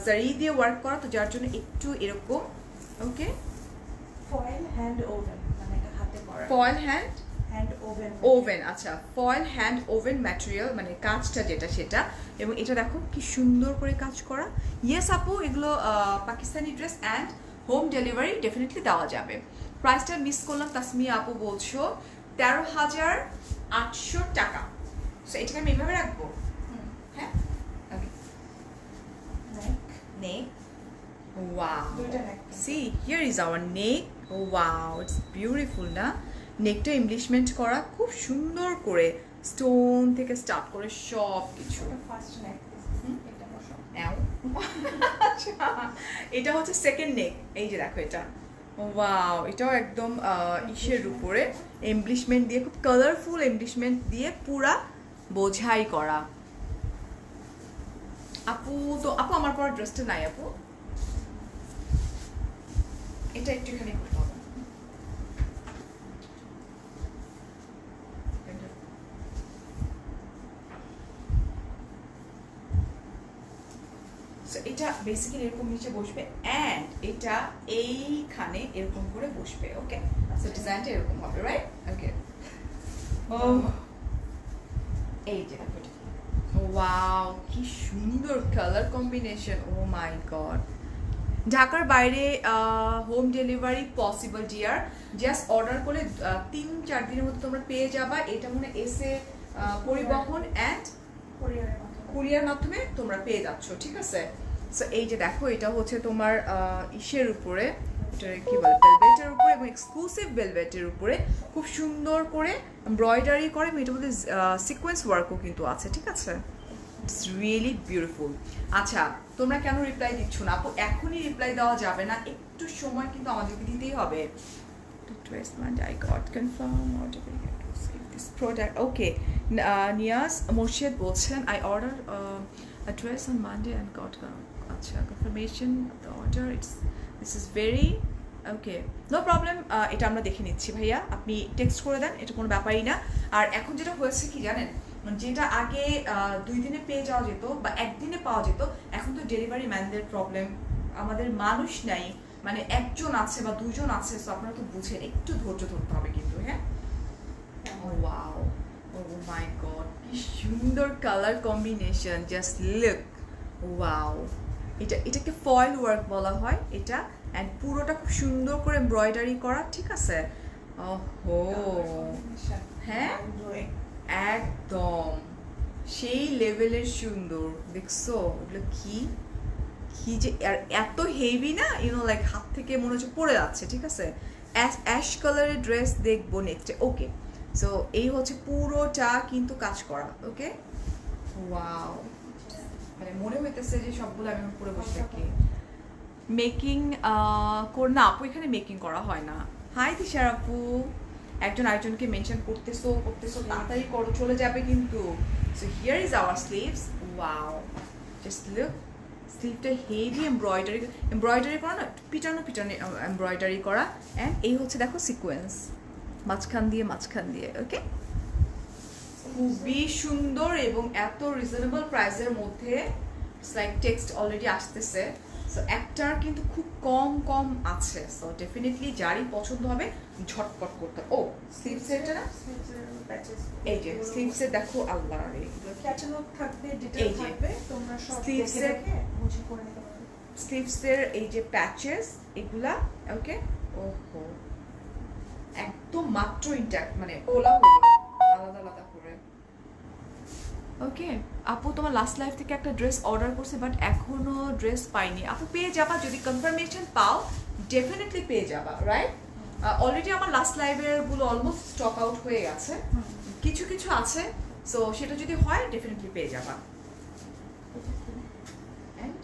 জারি দিয়ে ওয়ার্ক করা, তো যার জন্য একটু এরকম। ওকে, Foil hand woven, মানে এটা হাতে করা। Foil hand woven। ওভেন, আচ্ছা ফয়েল হ্যান্ড ওভেন ম্যাটেরিয়াল, মানে কাজটা যেটা সেটা। এবং এটা দেখো কি সুন্দর করে কাজ করা। ইয়েস আপু, এগুলো Pakistani dress and home delivery definitely দেওয়া যাবে। প্রাইসটা মিস করলাম, তাসমিয়া আপু বলছো 13,800 টাকা। সো এটাকে আমি এভাবে রাখবো, হ্যাঁ? ওকে, neck। নেক, ওয়াও, দুইটা neck। C here is hour neck. Wow, it's beautiful না? নেকটা এমব্লিশমেন্ট করা খুব সুন্দর করে, স্টোন থেকে স্টার্ট করে সব কিছু। এটা ফার্স্ট নেক। এটা বসো। আচ্ছা, এটা হচ্ছে সেকেন্ড নেক। এই যে দেখো এটা, ওয়াও, এটাও একদম ইসের উপরে এমব্লিশমেন্ট দিয়ে, খুব কালারফুল এমব্লিশমেন্ট দিয়ে পুরা বোঝাই করা। আপু তো আপু আমার পর ড্রেসটা নাই আপু, এটা একটুখানি করতে হবে। So, এটা বেসিক্যালি এরকম নিচে বসবে অ্যান্ড এটা এইখানে এরকম করে বসবে। ওকে, সো ডিজাইনটা এরকম হবে, রাইট? ওকে, ও এই যে দেখো এটা, ওয়াও কি সুন্দর colour combination. Oh my god, ঢাকার বাইরে home delivery possible dear, just order করলে 3-4 দিনের মধ্যে তোমরা পেয়ে যাবা। এটা মনে এসে পরিবহন অ্যান্ড কোরিয়ারের মাধ্যমে। কুরিয়ার মাধ্যমে তোমরা পেয়ে যাচ্ছ, ঠিক আছে? সো এই যে দেখো, এটা হচ্ছে তোমার ইসের উপরে, এটা কি বলে, ভেলভেটের উপরে, এবং এক্সক্লুসিভ ভেলভেটের উপরে খুব সুন্দর করে এমব্রয়ডারি করে, এবং এটার মধ্যে সিকোয়েন্স ওয়ার্কও কিন্তু আছে, ঠিক আছে? It's really beautiful. আচ্ছা, তোমরা কেন রিপ্লাই দিচ্ছ না আপু? এখনই রিপ্লাই দেওয়া যাবে না, একটু সময় কিন্তু আমাদেরকে দিতেই হবে। Dress and I got confirm or to skip this product. Okay, Niaz Morshid বলছেন I ordered a dress on Monday and got আচ্ছা confirmation of the order. This is very okay. No problem. এটা আমরা দেখে নিচ্ছি ভাইয়া, আপনি text করে দেন, এটা কোনো ব্যাপারই না। আর এখন যেটা হয়েছে কি জানেন, যেটা আগে 2 দিনে পেয়ে যাওয়া যেত বা একদিনে পাওয়া যেত, এখন তো ডেলিভারি ম্যানদের প্রবলেম, আমাদের মানুষ নাই, মানে একজন আছে বা দুজন আছে, সো আপনারা তো বুঝেন, একটু ধৈর্য ধরতে হবে কিন্তু, হ্যাঁ? ওয়াও, ও মাই গড, কি সুন্দর colour combination, just look. Wow, এটাকে ফয়েল ওয়ার্ক বলা হয় এটা, অ্যান্ড পুরোটা খুব সুন্দর করে এমব্রয়ডারি করা, ঠিক আছে? ওহো, হ্যাঁ একদম সেই লেভেলের সুন্দর। দেখছো ওগুলো কি কি যে, আর এত হেভি না, ইউনো লাইক হাত থেকে মনে হচ্ছে পড়ে যাচ্ছে, ঠিক আছে? অ্যাশ কালারের ড্রেস দেখবো নেক্সটে। ওকে, সো এই হচ্ছে পুরোটা কিন্তু কাজ করা। ওকে, ওয়াও, মানে মনে হইতেছে যে সবগুলো আমি পরে বসে থাকি। মেকিং না আপু, এখানে মেকিং করা হয় না। হাই দিশার আপু, একজন আরেকজনকে মেনশন করতেছো তাড়াতাড়ি করো, চলে যাবে কিন্তু। So here is our sleeves. Wow, just look, স্লিভটা হেভি এমব্রয়ডারি করা না, পিটানো এমব্রয়ডারি করা, অ্যান্ড এই হচ্ছে দেখো সিকোয়েন্স মাঝখান দিয়ে। ওকে, খুবই সুন্দর এবং এত রিজনেবল প্রাইসের মধ্যে। ইটস লাইক টেক্সট অলরেডি আসতেছে, সো একটার কিন্তু খুব কম কম আছে, সো ডেফিনেটলি যারই পছন্দ হবে ঝটপট করতে। ও স্লিভসের এটা না, এই যে স্লিভসে দেখো আল্লাহ রে, ক্যাটালগ থাকবে, এই ডিটেইল যে থাকবে, তোমরা সব sleeves দেখে এর- দেখে বুঝে করে নিতে পারবে। স্লিভসের এই যে প্যাচেস এগুলা, ওকে। ওহো একদম মাত্র ইনট্যাক্ট, মানে খোলা হলো আলাদা আলাদা করে। ওকে আপু তোমার লাস্ট লাইফ থেকে একটা ড্রেস অর্ডার করছে বাট এখনো ড্রেস পাইনি। আপু পেয়ে যাবা, যদি কনফার্মেশন পাও ডেফিনেটলি পেয়ে যাবা, রাইট? অলরেডি আমার লাস্ট লাইভের গুলো অলমোস্ট স্টক আউট হয়ে গেছে, কিছু কিছু আছে, সো সেটা যদি হয় ডেফিনেটলি পেয়ে যাবা। And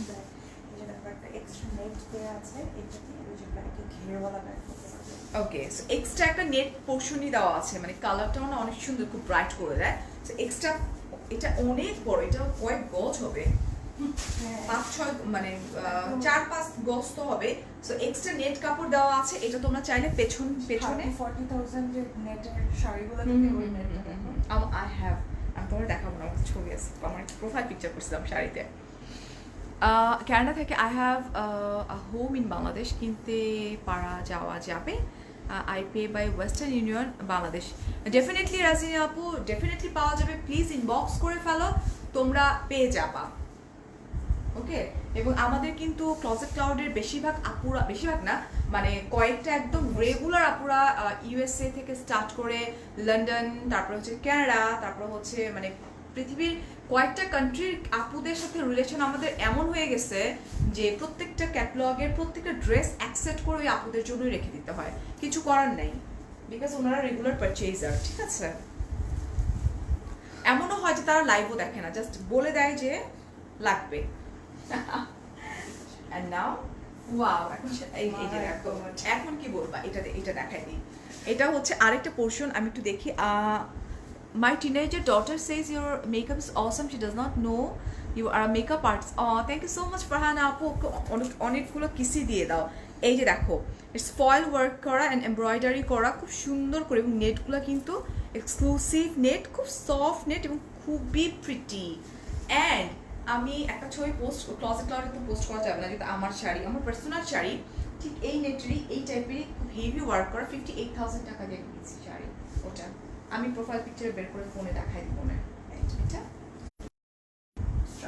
ব্যাগ, এই যে দেখো একটা এক্সট্রা নেট দেওয়া আছে, এটা দিয়ে ওই যে ব্যাগে ঘেরওয়ালা ব্যাগ করতে পারবে। ওকে, সো এক্সট্রা একটা নেট পোর্শনই দেওয়া আছে, মানে কালারটাও না অনেক সুন্দর, খুব ব্রাইট করে দেয়। সো এক্সট্রা, এটা অনেক বড়, এটা কয়েক গজ হবে, হ্যাঁ, 5-6 মানে 4-5 গজ তো হবে। সো এক্সট্রা নেট কাপড় দেওয়া আছে, এটা তোমরা চাইলে পেছনে 40,000 যে নেটের শাড়িগুলো থাকে ওই নেটটা দেখো। আই হ্যাভ, আমি তোমার দেখাবো না, আমার ছবি আছে, আমার প্রোফাইল পিকচার করছিলাম শাড়িতে। ক্যানাডা থেকে I have home in Bangladesh, কিনতে পারা যাওয়া যাবে। I pay by Western Union Bangladesh. Definitely Rajina আপু, ডেফিনেটলি পাওয়া যাবে, প্লিজ ইনবক্স করে ফেলো, তোমরা পেয়ে যাবা। ওকে, এবং আমাদের কিন্তু ক্লজেট ক্লাউডের বেশিরভাগ আপুরা, বেশিরভাগ না মানে কয়েকটা একদম রেগুলার আপুরা ইউএসএ থেকে স্টার্ট করে লন্ডন, তারপর হচ্ছে কানাডা, তারপর হচ্ছে মানে পৃথিবীর কয়েকটা কান্ট্রির আপুদের সাথে রিলেশন আমাদের এমন হয়ে গেছে যে প্রত্যেকটা ক্যাটালগের প্রত্যেকটা ড্রেস অ্যাকসেপ্ট করে ওই আপুদের জন্যই রেখে দিতে হয়, কিছু করার নেই, বিকজ ওনারা রেগুলার পারচেজার, ঠিক আছে? এমনও হয় যে তারা লাইভও দেখে না, জাস্ট বলে দেয় যে লাগবে। And now, wow, এই যে দেখো, এখন কি বলবা, এটা দেখাই দিই। এটা হচ্ছে আরেকটা পোর্শন, আমি একটু দেখি। My teenager daughter says your makeup is awesome. She does not know you are a makeup artist. Oh, thank you so much, Farhana আপু, অনেকগুলো কিসি দিয়ে দাও। এই যে দেখো, ইটস ফয়েল ওয়ার্ক করা অ্যান্ড এমব্রয়ডারি করা খুব সুন্দর করে, এবং নেটগুলো কিন্তু এক্সক্লুসিভ নেট, খুব সফট নেট এবং খুবই প্রিটি। অ্যান্ড আমি একটা ছবি পোস্ট, ক্লজেট ক্লাউডে তো পোস্ট করা যাবে না, যেহেতু আমার শাড়ি, আমার পার্সোনাল শাড়ি, ঠিক এই নেটেরই এই টাইপেরই খুব হেভি ওয়ার্ক করা, 58,000 টাকা দিয়ে কিনেছি শাড়ি। ওটা আমি প্রোফাইল পিকচার বের করে ফোনে দেখাই দিব না। এটা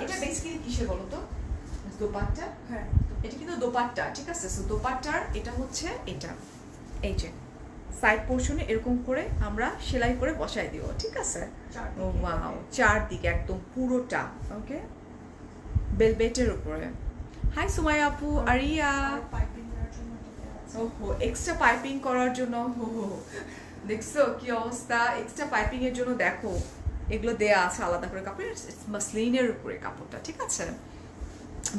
এটা বেসিক্যালি কিসে বলো তো, দোপাট্টা। হ্যাঁ, এটা কিন্তু দোপাট্টা, ঠিক আছে? সো দোপাট্টার এটা হচ্ছে এটা, এই যে সাইড পোর্শনে এরকম করে আমরা সেলাই করে বসাই দিব, ঠিক আছে? ও ওয়াও, চারদিকে একদম পুরোটা, ওকে, বেলভেটের উপরে। হাই সুমাইয়া আপু, আরিয়া। পাইপিং দেওয়ার জন্য এটা দেওয়া আছে। ওহো, এক্সট্রা পাইপিং করার জন্য, হো দেখছো কি অবস্থা, এক্সট্রা পাইপিং এর জন্য দেখো এগুলো দেয়া আছে আলাদা করে কাপড়, মাসলিনের উপরে কাপড়টা, ঠিক আছে?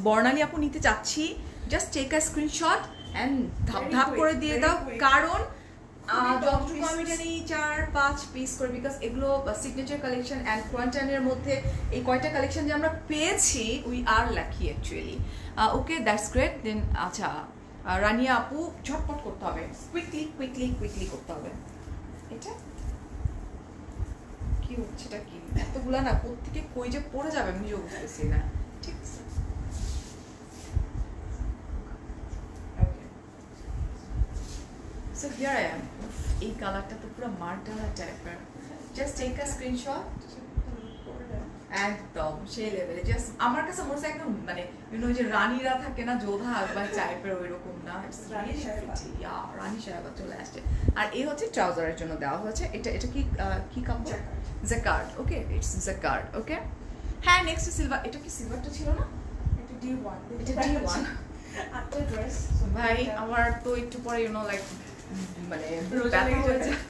বর্ণালী আপু নিতে চাচ্ছি, just take a screenshot and ধাপ Very ধাপ quick, করে দিয়ে very দাও, quick. কারণ খুবই কম যতটুকু আমি pieces। জানি 4-5 পিস করে, বিকজ এগুলো সিগনেচার কালেকশন অ্যান্ড কোয়ান্টাইনের মধ্যে এই কয়টা কালেকশন যে আমরা পেয়েছি, we are lucky actually. Okay, that's great. Then আচ্ছা, রানিয়া আপু, ঝটপট করতে হবে, কুইকলি কুইকলি কুইকলি করতে হবে। এটা কি হচ্ছে, এটা কি এতগুলা না, কোত্থেকে কই যে পড়ে যাবে আমি নিজেও বুঝতেছি না, ঠিক আছে? ওকে, সো হিয়ার আই অ্যাম। এই কালারটা তো পুরো মার্টালা টাইপের, জাস্ট টেক আ স্ক্রিনশট। একদম সেই লেভেলে, জাস্ট আমার কাছে মনে হচ্ছে একদম মানে যে রানীরা থাকে না, যোধা আকবর টাইপের, ওই রকম না, রানী সাহেবা। রানী সাহেবা চলে আসছে। আর এই হচ্ছে ট্রাউজারের জন্য দেওয়া হয়েছে, এটা কি কাপড়? Jacquard. Okay, it's jacquard. Okay, হ্যাঁ, নেক্সট সিলভার। এটা কি সিলভারটা ছিল না? এটা D1, এটা D1। আটটা ড্রেস ভাই আমার তো একটু পরে লাইক মানে রোজা লেগে ব্যথা হয়ে যাবে। যায়।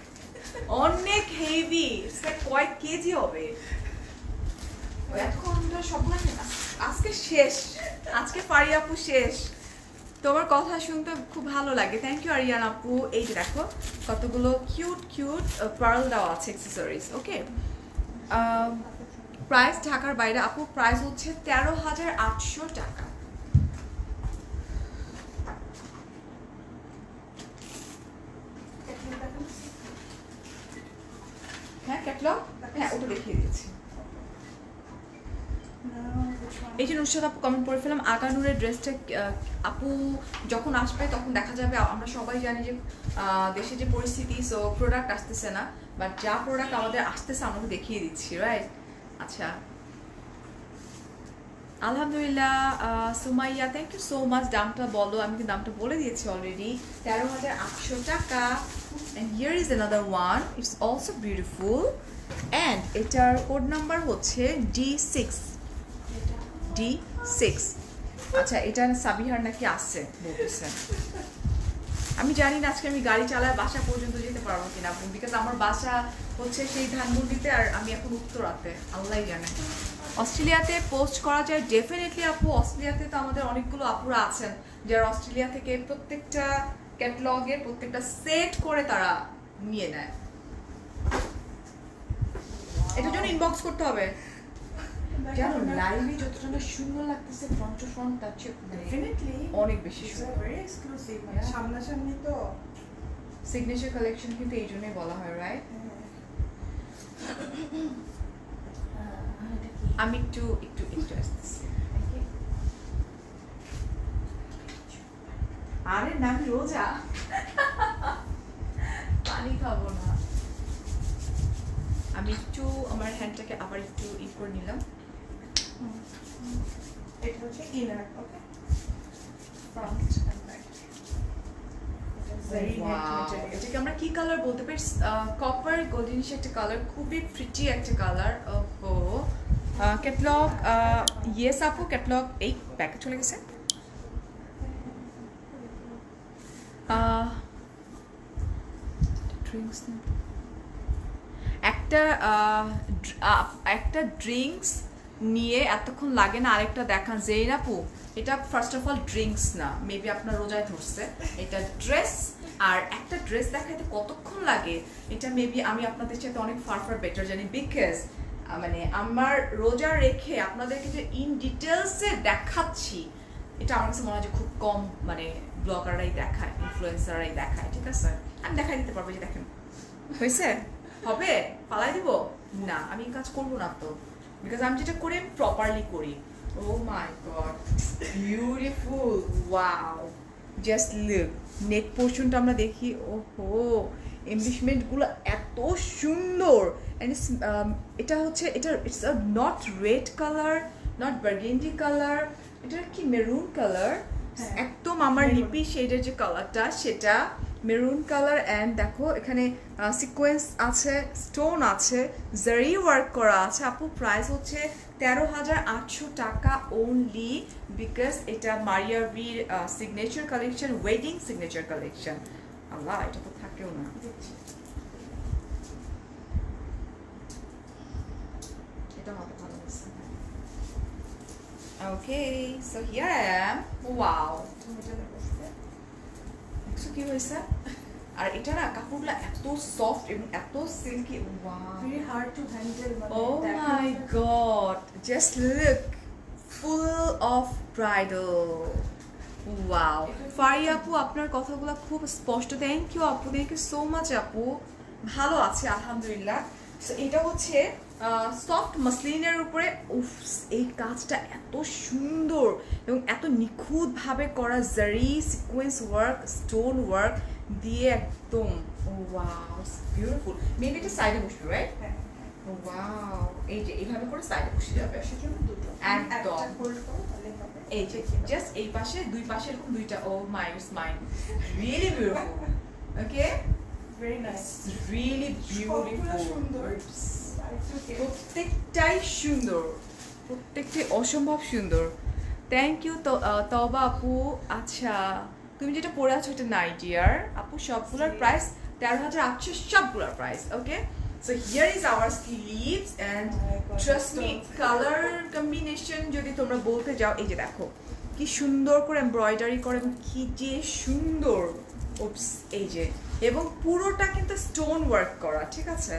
অনেক হেভি, কয়েক কেজি হবে এখন সব। আজকে শেষ, আজকে ফারি আপু শেষ। তোমার কথা শুনতে খুব ভালো লাগে, থ্যাংক ইউ আরিয়ান আপু। এই যে দেখো কতগুলো কিউট কিউট পার্ল দেওয়া আছে, অ্যাক্সেসরিজ। ওকে, প্রাইস ঢাকার বাইরে আপু প্রাইস হচ্ছে 13,800 টাকা। হ্যাঁ, ক্যাটলগ, হ্যাঁ ওটা দেখিয়ে দিয়েছি। Now, which one এই যে নুসরাত আপু কমেন্ট করে ফেলাম আগানুরের ড্রেসটা আপু যখন আসবে তখন দেখা যাবে। আমরা সবাই জানি যে দেশে যে পরিস্থিতি, সো প্রোডাক্ট আসতেছে না, বাট যা প্রোডাক্ট আমাদের আসতেছে আমরা তো দেখিয়ে দিচ্ছি, রাইট? আচ্ছা, আলহামদুলিল্লাহ। Sumaiya thank you so much. দামটা বলো, আমি কি দামটা বলে দিয়েছি অলরেডি, 13,800 টাকা। And here is another one, it's also beautiful. And এটার কোড নাম্বার হচ্ছে D6। আচ্ছা, এটা সাবিহার নাকি আসছে বলতেছে। আমি জানি না আজকে আমি গাড়ি চালায় বাসা পর্যন্ত যেতে পারবো কিনা, বিকজ আমার বাসা হচ্ছে সেই ধানমন্ডিতে, আর আমি এখন উত্তরাতে, আল্লাহ জানে। অস্ট্রেলিয়াতে পোস্ট করা যায় ডেফিনেটলি আপু। অস্ট্রেলিয়াতে তো আমাদের অনেকগুলো আপুরা আছেন যারা অস্ট্রেলিয়া থেকে প্রত্যেকটা ক্যাটলগের প্রত্যেকটা সেট করে তারা নিয়ে নেয়। এটার জন্য ইনবক্স করতে হবে। জানো লাইভে যতটা না সুন্দর লাগতেছে ফ্রন্ট টু ফ্রন্ট, তার চেয়ে ডেফিনেটলি অনেক বেশি সুন্দর। ভেরি এক্সক্লুসিভ, সামনাসামনি তো সিগনেচার কালেকশন কিন্তু এই জন্যই বলা হয়, রাইট? আমি একটু একটু একটু আসতেছি। আরে না, আমি রোজা, পানি খাবো না। আমি একটু আমার হ্যান্ডটাকে আবার একটু করে নিলাম। এটা হচ্ছে inner, okay, front and back. Very net material. এটাকে আমরা কি কালার বলতে পারি? কপার গোল্ডেনিশ একটা কালার, খুবই প্রিটি একটা কালার। ওহো, ক্যাটলগ ইয়েস আপু, ক্যাটলগ এই ব্যাকে চলে গেছে। একটা ড্রিঙ্কস নিয়ে এতক্ষণ লাগে না, আরেকটা দেখান যেই আপু। এটা ফার্স্ট অফ অল ড্রিঙ্কস না, মেবি আপনার রোজায় ধরছে। এটা ড্রেস, আর একটা ড্রেস দেখাইতে কতক্ষণ লাগে এটা মেবি আমি আপনাদের সাথে অনেক ফার বেটার জানি, বিকজ মানে আমার রোজা রেখে আপনাদেরকে যে ইন ডিটেলসে দেখাচ্ছি, এটা আমার কাছে মনে হয় যে খুব কম মানে ব্লগাররাই দেখায়, ইনফ্লুয়েন্সাররাই দেখায়। ঠিক আছে, আমি দেখাই দিতে পারবো যে দেখেন হয়েছে, হবে, পালাই দিব না, আমি কাজ করবো না তো, বিকজ আমি যেটা করি আমি প্রপারলি করি। Oh my god, beautiful, wow, just look. Neck পোর্শনটা আমরা দেখি, ওহো, এমবিশমেন্টগুলো এত সুন্দর। অ্যান্ড এটা হচ্ছে, এটা it's a not red colour, not burgundy colour, এটা কি মেরুন কালার, একদম আমার লিপি শেডের যে কালারটা সেটা মেরুন কালার। অ্যান্ড দেখো এখানে সিকোয়েন্স আছে, স্টোন আছে, জারি ওয়ার্ক করা আছে। আপু প্রাইস হচ্ছে 13,800 টাকা ওনলি, বিকজ এটা মারিয়া বির signature collection, wedding signature collection. Allah, এটা তো থাকেও না। এটা হবে ভালো লাগছে। Okay, so here I am. Wow, দেখছো কি হয়েছে? আর এটা না কাপড়গুলো এত সফট এবং এত silky, wow, very hard to handle. Oh my god, just look, full of bridal. Wow, Faria আপু আপনার কথাগুলো খুব স্পষ্ট। থ্যাংক ইউ আপু, থ্যাংক ইউ সো মাচ আপু। ভালো আছে আলহামদুলিল্লাহ। সো এটা হচ্ছে সফট মাসলিনের উপরে, উফ, এই কাজটা এত সুন্দর এবং এত নিখুঁতভাবে করা, জারি সিকোয়েন্স ওয়ার্ক, স্টোন ওয়ার্ক দিয়ে একদম, ওয়াও, বিউটিফুল। মেবি এটা সাইডে বসবে, রাইট? ওয়াও, এই যে এইভাবে করে সাইডে বসে যাবে, সেজন্য দুটো একদম। ফোল্ড করো তাহলে হবে। এই যে জাস্ট এই পাশে দুই পাশে এরকম দুইটা, oh my mine, really beautiful. Okay, very nice, really beautiful, সুন্দর। প্রত্যেকটাই সুন্দর, প্রত্যেকটাই অসম্ভব সুন্দর। থ্যাংক ইউ তবা আপু। আচ্ছা, তুমি যেটা পরে আছো এটা নাইটিয়ার আপু, সবগুলোর প্রাইস 13,800, সবগুলোর price. Okay, so here is our sleeves and trust me, colour combination যদি তোমরা বলতে যাও, এই যে দেখো কি সুন্দর করে এমব্রয়ডারি করে এবং কি যে সুন্দর, ওপস, এই যে, এবং পুরোটা কিন্তু স্টোন ওয়ার্ক করা, ঠিক আছে,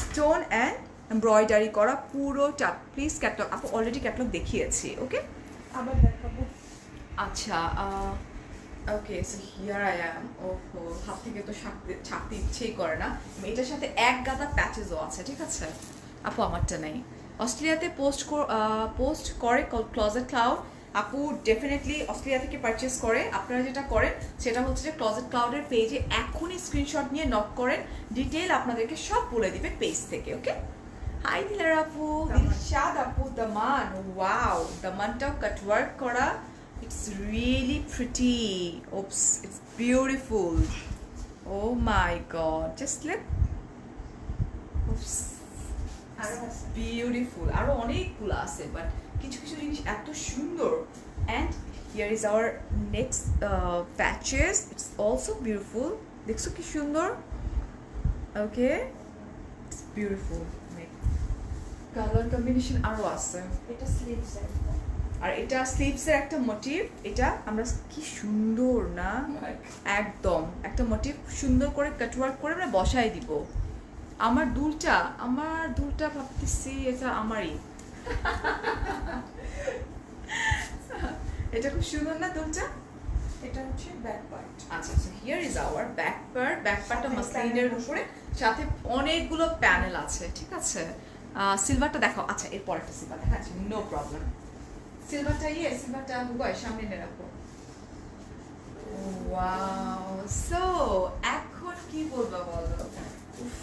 স্টোন অ্যান্ড এমব্রয়ডারি করা পুরোটা। প্লিজ ক্যাটলগ, আপু অলরেডি ক্যাটলগ দেখিয়েছি। ওকে, আবার দেখাবো। আচ্ছা, ওকে, সো হিয়ার আই অ্যাম। ওহো, হাত থেকে তো ছাড়তে ইচ্ছেই করে না। এটার সাথে এক গাদা প্যাচেসও আছে, ঠিক আছে আপু, আমারটা নেই। অস্ট্রেলিয়াতে পোস্ট করে ক্লজেট ক্লাউড। আপু ডেফিনেটলি অস্ট্রেলিয়া থেকে পারচেস করে। আপনারা যেটা করেন সেটা হচ্ছে যে ক্লজেট ক্লাউডের পেজে এখনই স্ক্রিনশট নিয়ে নক করেন, ডিটেল আপনাদেরকে সব বলে দিবে পেজ থেকে। ওকে, হাই দিলার আপু, দিলশাদ আপু, দামান, ওয়াও, দামানটাও কাটওয়ার্ক করা, it's really pretty, oops, it's beautiful, oh my god, just look, oops, আরো আছে। বিউটিফুল। আরো অনেকগুলো আছে, বাট কিছু কিছু জিনিস এত সুন্দর। And here is hour next patches, it's also beautiful. দেখছো কি সুন্দর? ওকে, ইটস বিউটিফুল। কালার কম্বিনেশন আরো আছে। এটা স্লিভস আর এটা স্লিভসের একটা মোটিভ, এটা আমরা কি সুন্দর না, একদম একটা মোটিভ সুন্দর করে কাটওয়ার্ক করে আমরা বসাই দিব। আমার দুলটা ভাবতেছি এটা আমারই। এটা খুব সুন্দর না দুলটা? এটা হচ্ছে ব্যাক পার্ট। আচ্ছা আচ্ছা, হিয়ার ইজ আওয়ার ব্যাক পার্টটা মাসলিনের উপরে, সাথে অনেকগুলো প্যানেল আছে, ঠিক আছে। সিলভারটা দেখো। আচ্ছা, এরপর একটা সিলভার দেখাচ্ছি, নো প্রবলেম। সিলভারটা হুগায় সামনে এনে রাখো। ওয়াও, সো এখন কি বলবো বলো? উফ,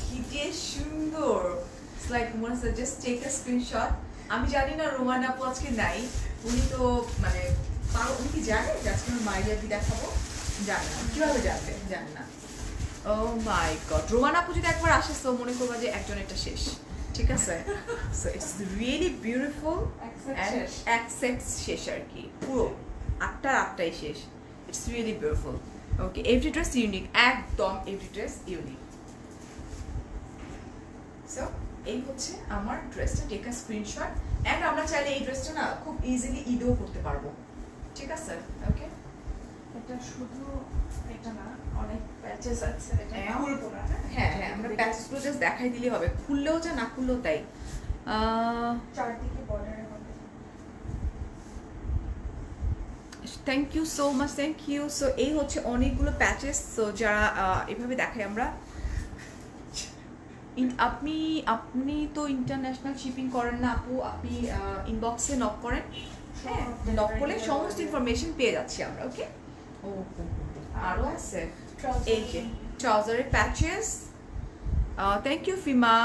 কি যে সুন্দর, ইটস লাইক মনে হচ্ছে জাস্ট টেক আ স্ক্রিনশট। আমি জানি না রোমান আপু আজকে নাই, উনি তো মানে উনি কি জানে যে আজকে আমি মাইরিয়া দি দেখাবো? জানে না, কিভাবে জানবে? জানে না। ও মাই গড, রোমান আপু যদি একবার আসে তো মনে করবা যে একজন এটা শেষ, ঠিক আছে। So it's really beautiful, accept শেষ আর কি, পুরো আটটাই শেষ। It's really beautiful. Okay, every dress unique, একদম এভরি ড্রেস ইউনিক। সো এই হচ্ছে আমার ড্রেসটা, টেক আ স্ক্রিনশট। অ্যান্ড আমরা চাইলে এই ড্রেসটা না খুব ইজিলি ঈদেও করতে পারবো, ঠিক আছে। ওকে, এটা শুধু এটা না, অনেক প্যাচেস আছে। এটা হ্যাঁ, খুলবো না। হ্যাঁ হ্যাঁ, আমরা প্যাচেসগুলো জাস্ট দেখাই দিলেই হবে, খুললেও যা না খুললেও তাই। চারদিকে বর্ডারে হবে। Thank you so much, thank you. So এই হচ্ছে অনেকগুলো প্যাচেস। সো যারা এভাবে দেখাই আমরা, আপনি তো ইন্টারন্যাশনাল শিপিং করেন না আপু, আপনি ইনবক্সে নক করেন, হ্যাঁ, নক করলে সমস্ত ইনফরমেশন পেয়ে যাচ্ছি আমরা। ওকে, ও আরও আছে এই যে ট্রাউজারের প্যাচেস। থ্যাংক ইউ ফিমা।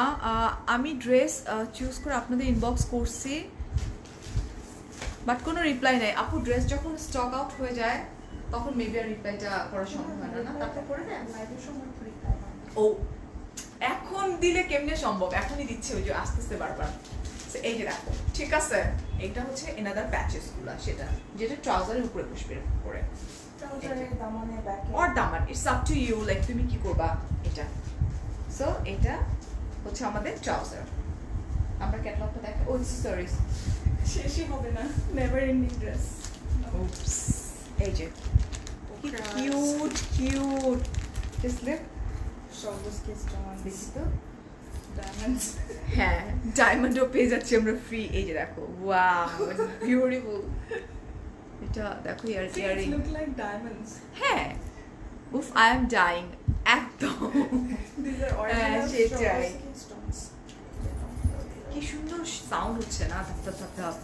আমি ড্রেস চুজ করে আপনাদের ইনবক্স করছি, বাট কোনো রিপ্লাই নাই আপু। ড্রেস যখন স্টক আউট হয়ে যায় তখন মেবি আর রিপ্লাইটা করা সম্ভব হয় না, তারপর করে দেন লাইভের সময় রিপ্লাই হয়। ও এখন দিলে কেমনে সম্ভব? এখনই দিচ্ছে, ওই যে আস্তে আস্তে বারবার। So, এই যে দেখো, ঠিক আছে, এটা হচ্ছে এনাদার প্যাচেস গুলা, সেটা যেটা ট্রাউজারের উপরে বসবে করে, ট্রাউজারে দামানে ব্যাকে অর দামান, it's up to you, like তুমি কি করবা এটা। সো এটা হচ্ছে আমাদের ট্রাউজার। আমরা ক্যাটালগটা দেখা, ও সরি, শেষই হবে না, নেভার এন্ডিং ড্রেস। ওপস, এই যে কিউট জাস্ট লুক, সবুজ কিস্টন দেখি তো, ডায়মন্ডস। হ্যাঁ, ডায়মন্ডও পেয়ে যাচ্ছি আমরা ফ্রি। এই যে দেখো, ওয়াও, বিউটিফুল। এটা দেখো, ইয়ারিং, লুক লাইক ডায়মন্ডস। হ্যাঁ, উফ, আই এম ডাইং, একদম। দিস আর অরিজিনাল সেটাই। কিস্টনস। কি সুন্দর সাউন্ড হচ্ছে না, ধাপ ধাপ ধাপ ধাপ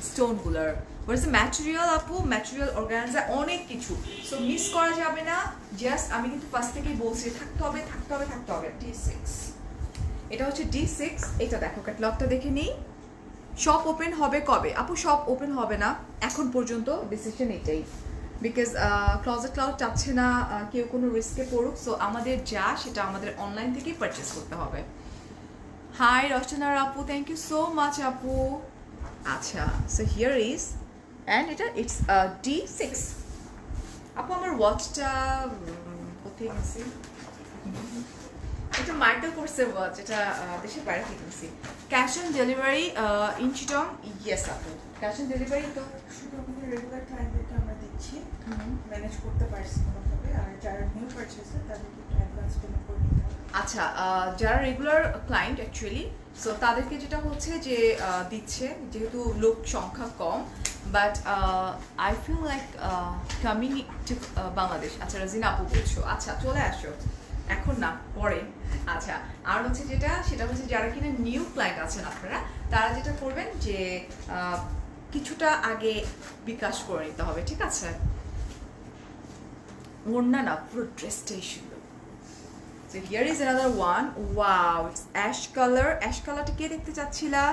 স্টোনগুলার। হোয়াটস দ্য ম্যাটেরিয়াল আপু? ম্যাটেরিয়াল অর্গানজা, অনেক কিছু। সো মিস করা যাবে না। জাস্ট আমি কিন্তু ফার্স্ট থেকেই বলছি থাকতে হবে। D6, এটা হচ্ছে D6। এটা দেখো, ক্যাটালগটা দেখে নিই। শপ ওপেন হবে কবে আপু? শপ ওপেন হবে না এখন পর্যন্ত, ডিসিশন এটাই, বিকজ ক্লজেট ক্লাউড চাচ্ছে না কেউ কোনো রিস্কে পড়ুক। সো আমাদের যা সেটা আমাদের অনলাইন থেকেই পারচেস করতে হবে। হাই রচনার আপু, থ্যাংক ইউ সো মাচ আপু। আচ্ছা, সো হিয়ার ইজ, অ্যান্ড এটা ইটস D6। আপু আমার ওয়াচটা কোথায় গেছি? এটা মাইকেল কোর্সের ওয়াচ, এটা দেশের বাইরে থেকে কিনছি। Cash on delivery in Chittagong? Yes আপু, ক্যাশ অন ডেলিভারি তো শুধু আমাদের রেগুলার ক্লায়েন্টদেরকে আমরা দিচ্ছি, ম্যানেজ করতে পারছি কোনোভাবে। আর যারা নিউ পারচেসার তাদেরকে একটু অ্যাডভান্স পেমেন্ট করে নিতে হবে। আচ্ছা, যারা রেগুলার ক্লায়েন্ট অ্যাকচুয়ালি, সো তাদেরকে যেটা হচ্ছে যে দিচ্ছে, যেহেতু লোক সংখ্যা কম, but I feel like coming to Bangladesh. আচ্ছা, রাজিনা আপু বলছো, আচ্ছা চলে আসো, এখন না, পরে। আচ্ছা, আর হচ্ছে সেটা হচ্ছে যারা কিনা নিউ ক্লায়েন্ট আছেন আপনারা, তারা যেটা করবেন যে কিছুটা আগে বিকাশ করে নিতে হবে, ঠিক আছে? ওড়না না, পুরো ড্রেসটাই সুন্দর। So here is another one. Wow, it's ash color. Ash colorটা কে দেখতে চাচ্ছিলা?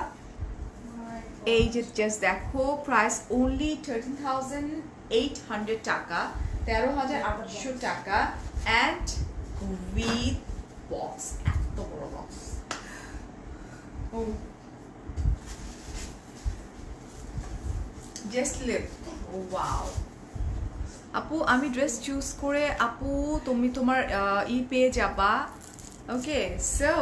এই যে জাস্ট দেখো, প্রাইস only 13,800 টাকা, 13,800 টাকা, and with box, এত বড় বক্স। Just look. Wow. আপু আমি ড্রেস চুজ করে আপু তুমি তোমার পেয়ে যাবা। ওকে, সো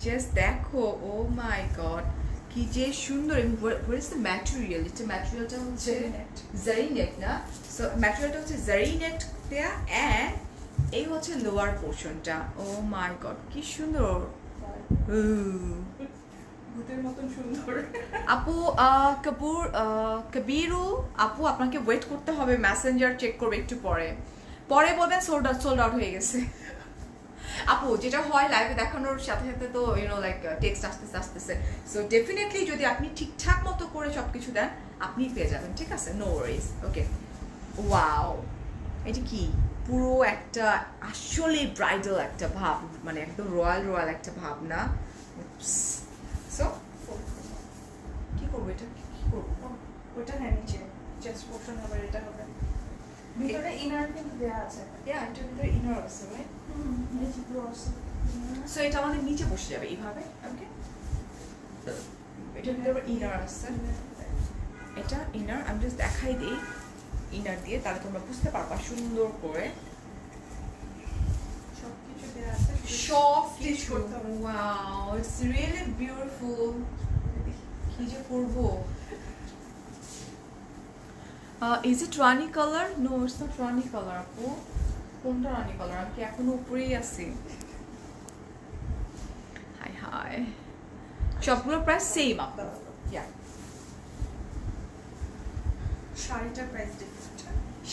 জাস্ট দেখো, ও মাই গড, কি যে সুন্দর। What is the material? এটা ম্যাটেরিয়ালটা হচ্ছে জারি নেট না? সো ম্যাটেরিয়ালটা হচ্ছে জারি নেট দেয়া, অ্যান্ড এই হচ্ছে লোয়ার পোর্শনটা। ও মাই গড, কি সুন্দর। ভূতের মতন সুন্দর। আপু কবিরু আপু, আপনাকে ওয়েট করতে হবে, মেসেঞ্জার চেক করবে একটু পরে। পরে বোধহয় সোল্ড আউট হয়ে গেছে। আপু যেটা হয় লাইভে দেখানোর সাথে সাথে তো লাইক টেক্সট আসতেছে। সো ডেফিনেটলি যদি আপনি ঠিকঠাক মতো করে সবকিছু দেন, আপনি পেয়ে যাবেন, ঠিক আছে? No worries. ওকে, ওয়াও, এটা কি পুরো একটা আসলে ব্রাইডাল একটা ভাব, মানে একদম রয়্যাল একটা ভাব না? সো কি করবো এটা? কি করবো? ওটা হ্যাঁ, নিচে চেস্ট পোর্শন হবে, এটা হবে। ভিতরে ইনার কিন্তু দেয়া আছে। এটার ভিতরে ইনার আছে, রাইট? এই যে পুরো আছে। সো এটা আমাদের নিচে বসে যাবে এইভাবে। ওকে, এটার ভিতরে ইনার আছে, এটা ইনার। আমি জাস্ট দেখাই দিই ইনার দিয়ে, তাহলে তোমরা বুঝতে পারবা সুন্দর করে। সবকিছু দেয়া আছে, সব Stitch কিছু। করতে হবে। Wow, it's really beautiful. কি যে করবো? Is it rani colour? No, it's not rani colour আপু। কোনটা রানি কালার? আমি কি এখনো উপরেই আছি? হাই হাই, সবগুলো প্রায় সেম আপু। ইয়া, শাড়িটার প্রাইস ডিফারেন্ট।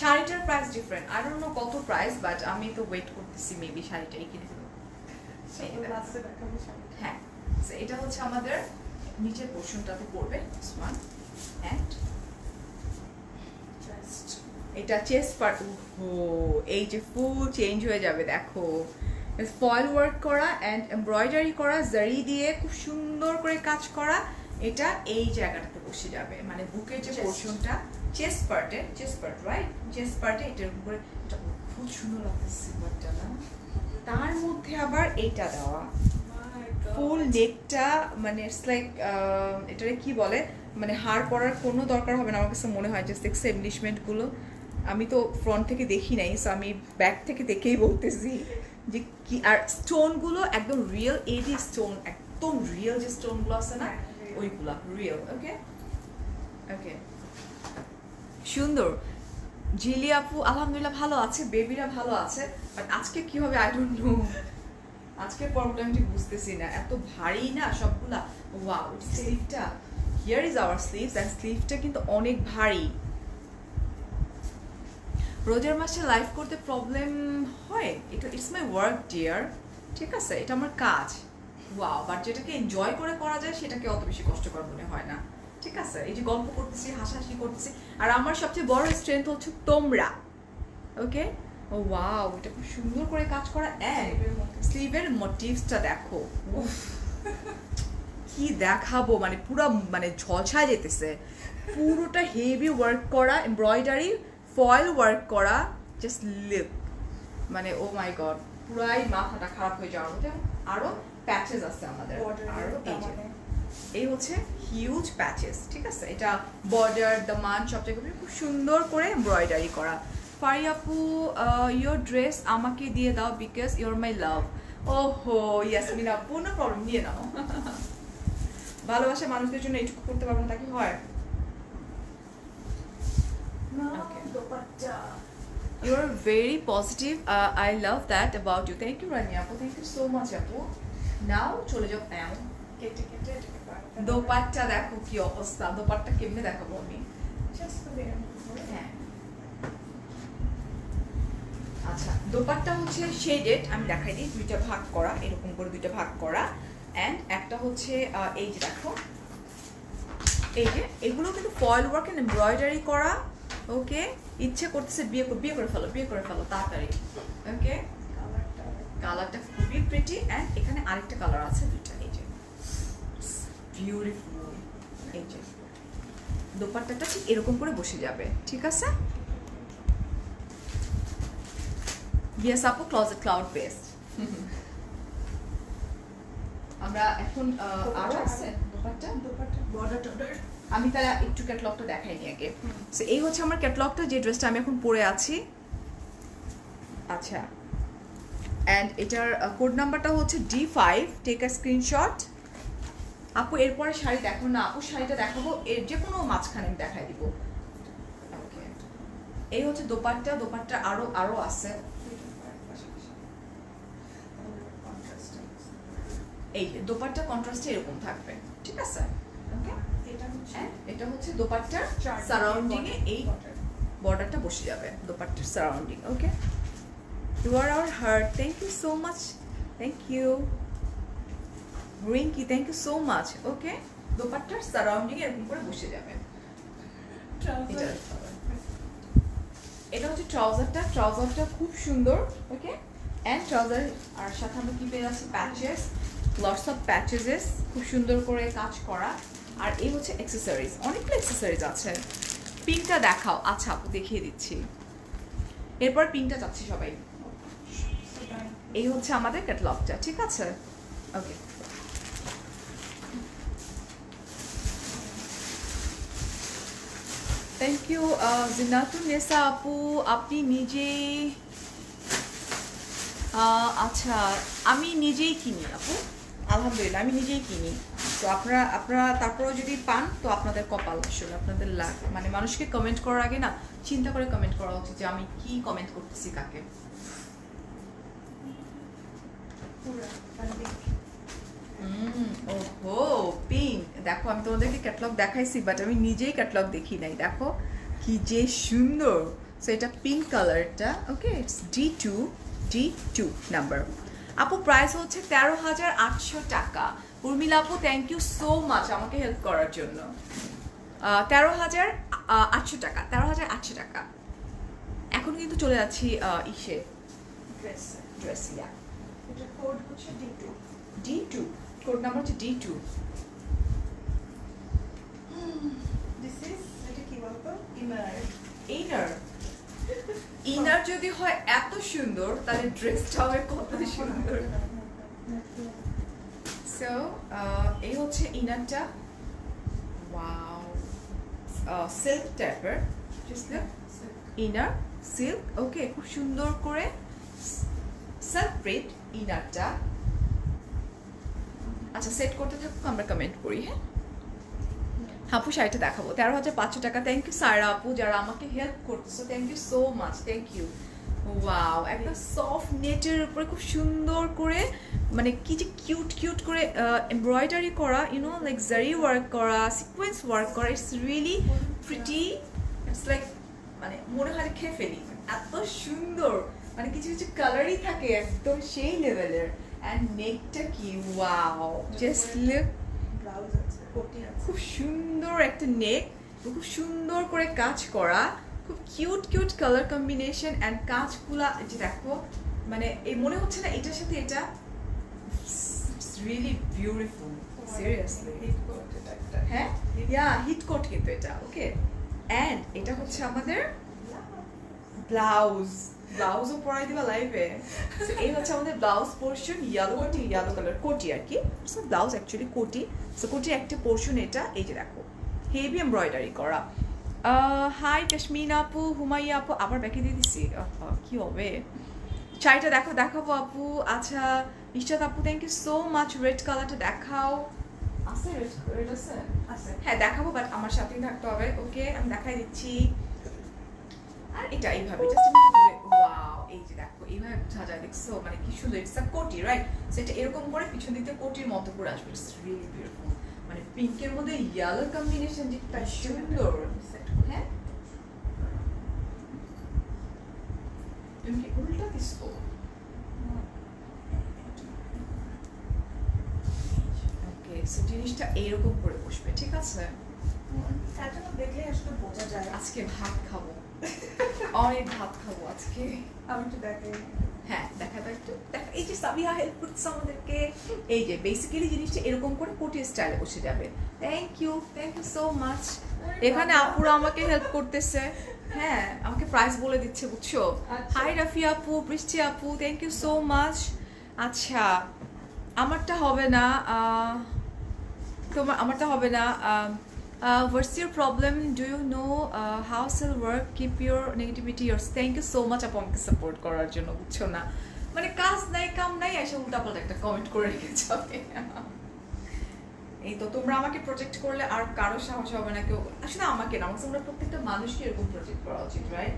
শাড়িটার price different. I don't know কত প্রাইস, বাট আমি তো ওয়েট করতেছি, মেবি শাড়িটাই কিনে দেবো। লাস্টে দেখাবো শাড়ি। হ্যাঁ, so এটা হচ্ছে আমাদের নিচের পোর্শনটাতে পড়বে, ওয়ান অ্যান্ড জাস্ট এটা চেস্ট পার্ট। ও, এই যে ফুল চেঞ্জ হয়ে যাবে, দেখো ফয়েল ওয়ার্ক করা অ্যান্ড এমব্রয়ডারি করা, জারি দিয়ে খুব সুন্দর করে কাজ করা। এটা এই জায়গাটাতে বসে যাবে, মানে বুকের যে পোর্শনটা চেস্ট পার্ট, রাইট? চেস্ট পার্টে এটার উপরে, এটা খুব সুন্দর লাগতেছে পার্টটা না? তার মধ্যে আবার এইটা দেওয়া ফুল নেকটা, মানে ইটস লাইক এটারে কি বলে, মানে হার করার কোনো দরকার হবে না আমার কাছে মনে হয়। জাস্ট দেখছে এমব্লিশমেন্টগুলো, আমি তো ফ্রন্ট থেকে দেখি নাই, সো আমি ব্যাক থেকে দেখেই বলতেছি যে কি। আর স্টোনগুলো একদম রিয়েল, এই যে স্টোন একদম রিয়েল যে স্টোনগুলো আছে না, ওইগুলা রিয়েল। ওকে ওকে, সুন্দর। জিলি আপু আলহামদুলিল্লাহ ভালো আছে, বেবিরা ভালো আছে, বাট আজকে কি হবে আই ডোন্ট নো। আজকের পর্বটা আমি ঠিক বুঝতেছি না, এত ভারী না সবগুলা। ওয়াও, স্লিভটা, here is our sleeves, and স্লিভটা কিন্তু অনেক ভারী। রোজার মাসে লাইভ করতে প্রবলেম হয়? এটা ইটস মাই ওয়ার্ক ডিয়ার, ঠিক আছে? এটা আমার কাজ। ওয়াও, বাট যেটাকে এনজয় করে করা যায় সেটাকে অত বেশি কষ্টকর মনে হয় না, ঠিক আছে? এই যে গল্প করতেছি, হাসাহাসি করতেছি, আর আমার সবচেয়ে বড় স্ট্রেংথ হচ্ছে তোমরা। ওকে, ও ওয়াও, এটা খুব সুন্দর করে কাজ করা। অ্যান্ড স্লিভের মোটিভসটা দেখো, কি দেখাবো, মানে পুরো মানে ঝলসায় যেতেছে, পুরোটা হেভি ওয়ার্ক করা, এমব্রয়ডারি, ফয়েল ওয়ার্ক করা, জাস্ট লিপ, মানে ও মাই গড, পুরাই মাথাটা খারাপ হয়ে যাওয়ার মতো। আরো প্যাচেস আছে আমাদের, আরো এই হচ্ছে হিউজ প্যাচেস, ঠিক আছে? এটা বর্ডার, দামান সব জায়গায় খুব সুন্দর করে এমব্রয়ডারি করা। ফারি আপু, ইয়োর ড্রেস আমাকে দিয়ে দাও বিকজ ইউর মাই লাভ। ওহো ইয়াসমিন আপু, নো প্রবলেম, নিয়ে নাও। ভালোবাসা মানুষদের জন্য এইটুকু করতে পারবো না, তা কি হয়? You are very positive. I love that about you. Thank you, Rani Apu. Thank you so much, Apu. Now, চলে যাও now. কেটে কেটে দোপাট্টা দেখো কি অবস্থা, দোপাট্টা কেমনে দেখাবো আমি? জাস্ট তো বের হ্যাঁ, আচ্ছা দোপাট্টা হচ্ছে শেডেড, আমি দেখাই দিই, দুইটা ভাগ করা, এরকম করে দুইটা ভাগ করা। অ্যান্ড একটা হচ্ছে এই যে দেখো, এই যে এগুলো কিন্তু ফয়েল ওয়ার্ক এন্ড এমব্রয়ডারি করা। ওকে, ইচ্ছে করতেছে বিয়ে করে ফেলো তাড়াতাড়ি। ওকে, কালারটা খুবই প্রিটি। অ্যান্ড এখানে আরেকটা কালার আছে দুইটা, এই যে বিউটিফুল। এই যে দোপাট্টাটা ঠিক এরকম করে বসে যাবে, ঠিক আছে? Yes আপু, ক্লোজেট ক্লাউড বেস্ট। আমরা এখন আরো আছে দোপাট্টা বর্ডার টর্ডার। আমি তাহলে একটু ক্যাটলগটা দেখাই নি আগে। সো এই হচ্ছে আমার ক্যাটলগটা, যে ড্রেসটা আমি এখন পরে আছি। আচ্ছা, অ্যান্ড এটার কোড নাম্বারটা হচ্ছে D5, টেক আ স্ক্রিনশট। আপু এরপরে শাড়ি দেখো না আপু, শাড়িটা দেখাবো, এর যে কোনো মাঝখানে আমি দেখাই দিব। ওকে, এই হচ্ছে দোপাট্টা আরো আছে। এই যে দোপাট্টা কন্ট্রাস্টে এরকম থাকবে, ঠিক আছে? ওকে, এটা হচ্ছে দোপাট্টার সারাউন্ডিং এ এই বর্ডারটা বসে যাবে দোপাট্টার surrounding. Okay, you are our heart, thank you so much, thank you Rinki, thank you so much. Okay, দোপাট্টার সারাউন্ডিং এরকম করে বসে যাবে। এটা হচ্ছে ট্রাউজারটা খুব সুন্দর। ওকে, অ্যান্ড ট্রাউজার আর সাথে আমরা কি পেয়ে যাচ্ছি, প্যাচেস, লটস অফ প্যাচেস, খুব সুন্দর করে কাজ করা। আর এই হচ্ছে অ্যাক্সেসরিজ, অনেকগুলো অ্যাক্সেসরিজ আছে। পিঙ্কটা দেখাও। আচ্ছা আপু দেখিয়ে দিচ্ছি, এরপর পিঙ্কটা চাচ্ছি সবাই। এই হচ্ছে আমাদের ক্যাটালগটা, ঠিক আছে? ওকে, থ্যাংক ইউ জিন্নাতুন নেসা আপু, আপনি নিজেই আচ্ছা, আমি নিজেই কিনি আপু, আলহামদুলিল্লাহ আমি নিজেই কিনি। তো আপনারা তারপরেও যদি পান তো আপনাদের কপাল, আসলে আপনাদের লাগ। মানে মানুষকে কমেন্ট করার আগে না চিন্তা করে কমেন্ট করা উচিত যে আমি কি কমেন্ট করতেছি কাকে। ওহো পিঙ্ক, দেখো আমি তোমাদেরকে ক্যাটালগ দেখাইছি বাট আমি নিজেই ক্যাটালগ দেখি নাই, দেখো কি যে সুন্দর। সো এটা পিঙ্ক কালারটা। ওকে, ইটস D2 নাম্বার। আপু প্রাইস হচ্ছে 13,800 টাকা। উর্মিলা আপু থ্যাংক ইউ সো মাচ আমাকে হেল্প করার জন্য। 13,800 টাকা, 13,800 টাকা। এখন কিন্তু চলে যাচ্ছি ইসে ড্রেস। এটা কোড হচ্ছে D2, কোড নাম্বার হচ্ছে D2। দিস ইজ, এটা কি বলতো, ইনার যদি হয় এত সুন্দর তাহলে ড্রেসটা হবে কত সুন্দর। সো এই হচ্ছে ইনারটা, ওয়াও, সিল্ক টাইপের, ইনার সিল্ক। ওকে, খুব সুন্দর করে সেলফ প্রিন্ট ইনারটা। আচ্ছা, সেট করতে থাকুক, আমরা কমেন্ট করি। হ্যাঁ আপু শাড়িটা দেখাবো, 13,500 টাকা। থ্যাংক ইউ সারা আপু যারা আমাকে হেল্প করতেছো, thank you so much, thank you. Wow, একটা সফট নেটের উপরে খুব সুন্দর করে, মানে কি যে কিউট করে এমব্রয়ডারি করা, ইউনো লাইক জারি ওয়ার্ক করা, সিকোয়েন্স ওয়ার্ক করা। It's really pretty, it's like মানে মনে হয় খেয়ে ফেলি, এত সুন্দর। মানে কিছু কালারই থাকে একদম সেই লেভেলের। অ্যান্ড নেকটা কি, ওয়াও, জাস্ট লুক, ব্লাউজ আছে, কোটি আছে, খুব সুন্দর একটা নেক, খুব সুন্দর করে কাজ করা, খুব কিউট কালার কম্বিনেশন। অ্যান্ড কাজগুলা যে দেখো, মানে এই মনে হচ্ছে না এটার সাথে এটা, রিয়েলি বিউটিফুল, সিরিয়াসলি। হ্যাঁ, হিট কোট কিন্তু এটা। ওকে, অ্যান্ড এটা হচ্ছে আমাদের ব্লাউজও পরাই দিবা লাইভে। এই হচ্ছে আমাদের ব্লাউজ পোর্শন, ইয়েলো কালার কোটি আর কি। সো ব্লাউজ অ্যাকচুয়ালি কোটি। সো কোটির একটা পোর্শন এটা, এই যে দেখো হেভি এমব্রয়ডারি করা। হাই কাশ্মীর আপু, হুমাইয়া আপু, আবার ব্যাকে দিয়ে দিচ্ছি, কি হবে। শাড়িটা দেখাবো আপু। আচ্ছা ইশরাত আপু thank you so much. Red কালারটা দেখাও, আছে রেড আছে? হ্যাঁ দেখাবো, বাট আমার সাথেই থাকতে হবে। ওকে, আমি দেখাই দিচ্ছি। আর এটা এইভাবে জাস্ট একটু দূরে, ওয়াও, এই যে দেখো এইভাবে সাজা, দেখছো মানে কি সুন্দর। ইটস আ কোটি, রাইট? সো এটা এরকম করে পিছন দিকে কোটির মতো করে আসবে। It's really beautiful. মানে পিঙ্কের মধ্যে ইয়েলো কম্বিনেশন যেটা সুন্দর। হ্যাঁ, তুমি কি উল্টা দিছো? ওকে, সো জিনিসটা এইরকম করে বসবে, ঠিক আছে? প্যাটার্ন দেখলে আসলে বোঝা যায়। আজকে ভাত খাবো, অনেক ভাত খাবো আজকে। আমি একটু দেখাই। হ্যাঁ, দেখা দাও একটু দেখা। এই যে সাবিহা হেল্প করছে আমাদেরকে। এই যে বেসিক্যালি জিনিসটা এরকম করে কোটি স্টাইলে বসে যাবে। Thank you so much. এখানে আপুরা আমাকে হেল্প করতেছে। হ্যাঁ, আমাকে প্রাইস বলে দিচ্ছে, বুঝছো? আচ্ছা। হাই রাফি আপু, বৃষ্টি আপু, থ্যাংক ইউ সো মাচ। আচ্ছা, আমারটা হবে না, আমারটা হবে না। What's your problem? Do you know how cell work? Keep your negativity yours. Thank you so much আপু আমাকে সাপোর্ট করার জন্য, বুঝছো না? মানে কাজ নাই কাম নাই এসে উল্টাপাল্টা একটা কমেন্ট করে রেখে যাবে। এই তো তোমরা আমাকে প্রজেক্ট করলে আর কারো সাহস হবে না কেউ, আসলে আমাকে না, আমরা প্রত্যেকটা মানুষকে এরকম প্রজেক্ট করা উচিত, রাইট?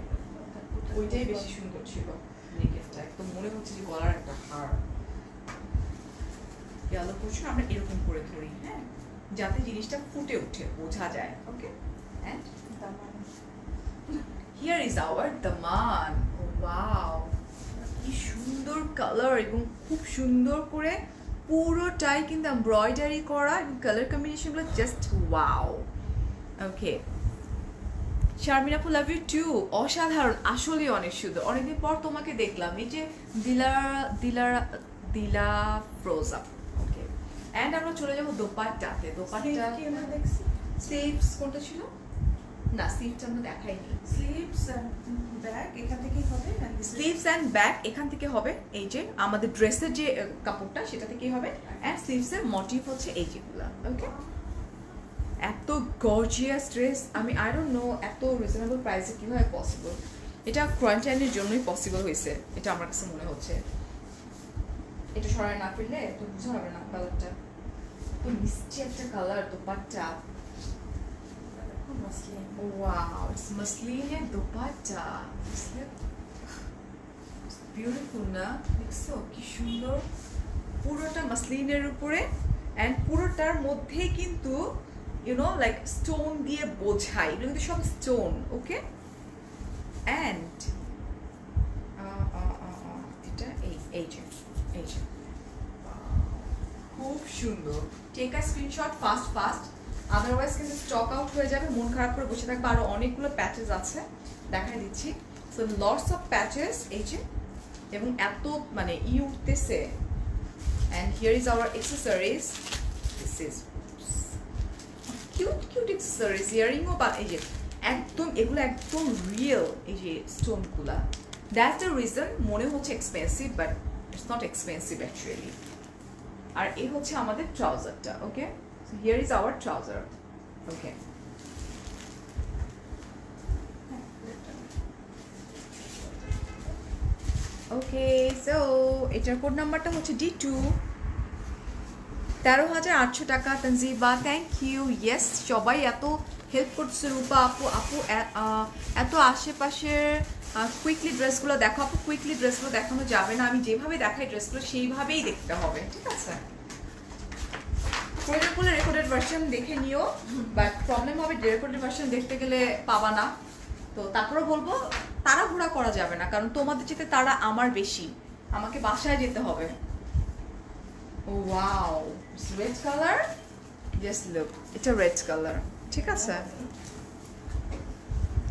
ওইটাই বেশি সুন্দর ছিল। নেগেটটা একদম মনে হচ্ছে যে গলার একটা হাড়। গেল পোর্শন আমরা এরকম করে ধরি, হ্যাঁ, যাতে জিনিসটা ফুটে ওঠে, বোঝা যায়। ওকে, and here is our Daman. Wow, কি সুন্দর কালার এবং খুব সুন্দর করে পুরোটাই কিন্তু এমব্রয়ডারি করা এবং কালার কম্বিনেশনগুলো জাস্ট ওয়াও। ওকে, শারমিন আপু লাভ ইউ টু। অসাধারণ, আসলে অনেক সুন্দর। অনেকদিন পর তোমাকে দেখলাম। এই যে দিলা ফ্রোজা। ওকে, এন্ড আমরা চলে যাবো দোপাট্টাতে। দোপাট্টা কি আমরা দেখছি? স্লিভস কোনটা ছিল? না, স্লিভটা আমরা দেখাইনি। স্লিভস ব্যাক এখান থেকেই হবে। স্লিভস এন্ড ব্যাক এখান থেকে হবে। এই যে আমাদের ড্রেসের যে কাপড়টা সেটা থেকেই হবে। এন্ড স্লিভস এর মোটিভ হচ্ছে এই যেগুলা। ওকে, এত গর্জিয়াস ড্রেস, আমি আই ডোন্ট নো এত রিজনেবল প্রাইসে কিভাবে পসিবল। এটা কোয়ারেন্টাইনের জন্যই পসিবল হয়েছে, এটা আমার কাছে মনে হচ্ছে। এটা সরাই না ফেললে তো বুঝা হবে না কালারটা। তো মিষ্টি একটা colour dupatta. Muslin. Wow, it's মসলিনের দোপাট্টা। বিউটিফুল না? দেখছো কি সুন্দর? পুরোটা মসলিনের উপরে এন্ড পুরোটার মধ্যেই কিন্তু লাইক স্টোন দিয়ে বোঝাই, এগুলো কিন্তু সব স্টোন। ওকে, এন্ড এটা এই যে খুব সুন্দর। Take a screenshot fast, otherwise কিন্তু স্টক আউট হয়ে যাবে। মন খারাপ করে বসে থাকবে। আরো অনেকগুলো প্যাচেস আছে, দেখাই দিচ্ছি। সো লটস অফ প্যাচেস, এই যে, এবং এত মানে উঠতেছে। And here is our accessories. This is cute accessories, ইয়ারিংও। বা এই যে একদম এগুলো একদম রিয়েল, এই যে স্টোনগুলা। দ্যাটস দ্য রিজন মনে হচ্ছে expensive, but it's not expensive actually. আর এই হচ্ছে আমাদের ট্রাউজারটা। Okay, so here is our trouser. Okay, okay, so এটার কোড নাম্বারটা হচ্ছে D2, 13,800 টাকা। Tanjiba, thank you. ইয়েস, সবাই এত হেল্প করছে। রূপা আপু, এত আশেপাশের কুইকলি ড্রেসগুলো দেখো। আপু কুইকলি ড্রেসগুলো দেখানো যাবে না, আমি যেভাবে দেখাই ড্রেসগুলো সেইভাবেই দেখতে হবে, ঠিক আছে? প্রয়োজন করলে রেকর্ডেড ভার্সন দেখে নিও, বাট প্রবলেম হবে রেকর্ডেড ভার্সন দেখতে গেলে পাবা না। তো তারপরে বলবো তাড়াহুড়া করা যাবে না, কারণ তোমাদের চেয়ে তারা আমার বেশি, আমাকে বাসায় যেতে হবে। Wow, red colour, just look, এটা রেড কালার, ঠিক আছে?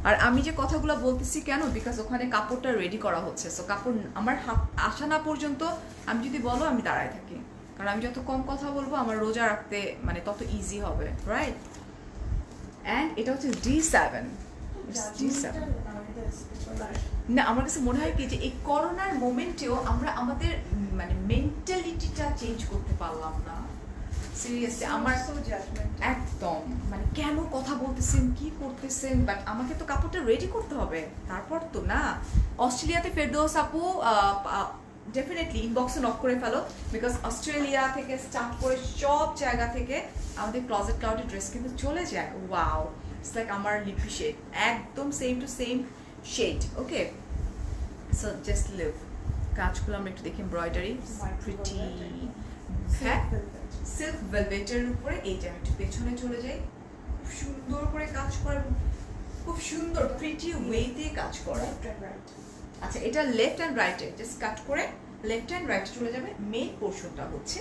আর আমি যে কথাগুলো বলতেছি কেন, বিকজ ওখানে কাপড়টা রেডি করা হচ্ছে। সো কাপড় আমার হাত আসা না পর্যন্ত আমি যদি বলো আমি দাঁড়ায় থাকি, কারণ আমি যত কম কথা বলবো আমার রোজা রাখতে মানে তত ইজি হবে, রাইট? অ্যান্ড এটা হচ্ছে D7। না, আমার কাছে মনে হয় কি যে এই করোনার মোমেন্টেও আমরা আমাদের মানে মেন্টালিটিটা চেঞ্জ করতে পারলাম না। সিরিয়াসলি আমার একদম মানে কেন কথা বলতেছেন, কি করতেছেন, বাট আমাকে তো কাপড়টা রেডি করতে হবে, তারপর তো না। অস্ট্রেলিয়াতে ফেরদৌস আপু ডেফিনেটলি ইনবক্সে নক করে ফেলো, বিকজ অস্ট্রেলিয়া থেকে স্টার্ট করে সব জায়গা থেকে আমাদের ক্লজেট ক্লাউডের ড্রেস কিন্তু চলে যায়। ওয়াও, ইটস লাইক আমার লিপি শেড একদম same to same shade. Okay, so just leave. কাজগুলো আমরা একটু দেখি। এমব্রয়ডারি প্রিটি, হ্যাঁ, সিল্ক ভেলভেটের উপরে। এইটা আমি একটু পেছনে চলে যাই। খুব সুন্দর করে কাজ করা, খুব সুন্দর প্রিটি ওয়েতে কাজ করা। আচ্ছা এটা লেফট অ্যান্ড রাইটে জাস্ট কাট করে লেফট অ্যান্ড রাইটে চলে যাবে। মেইন পোর্শনটা হচ্ছে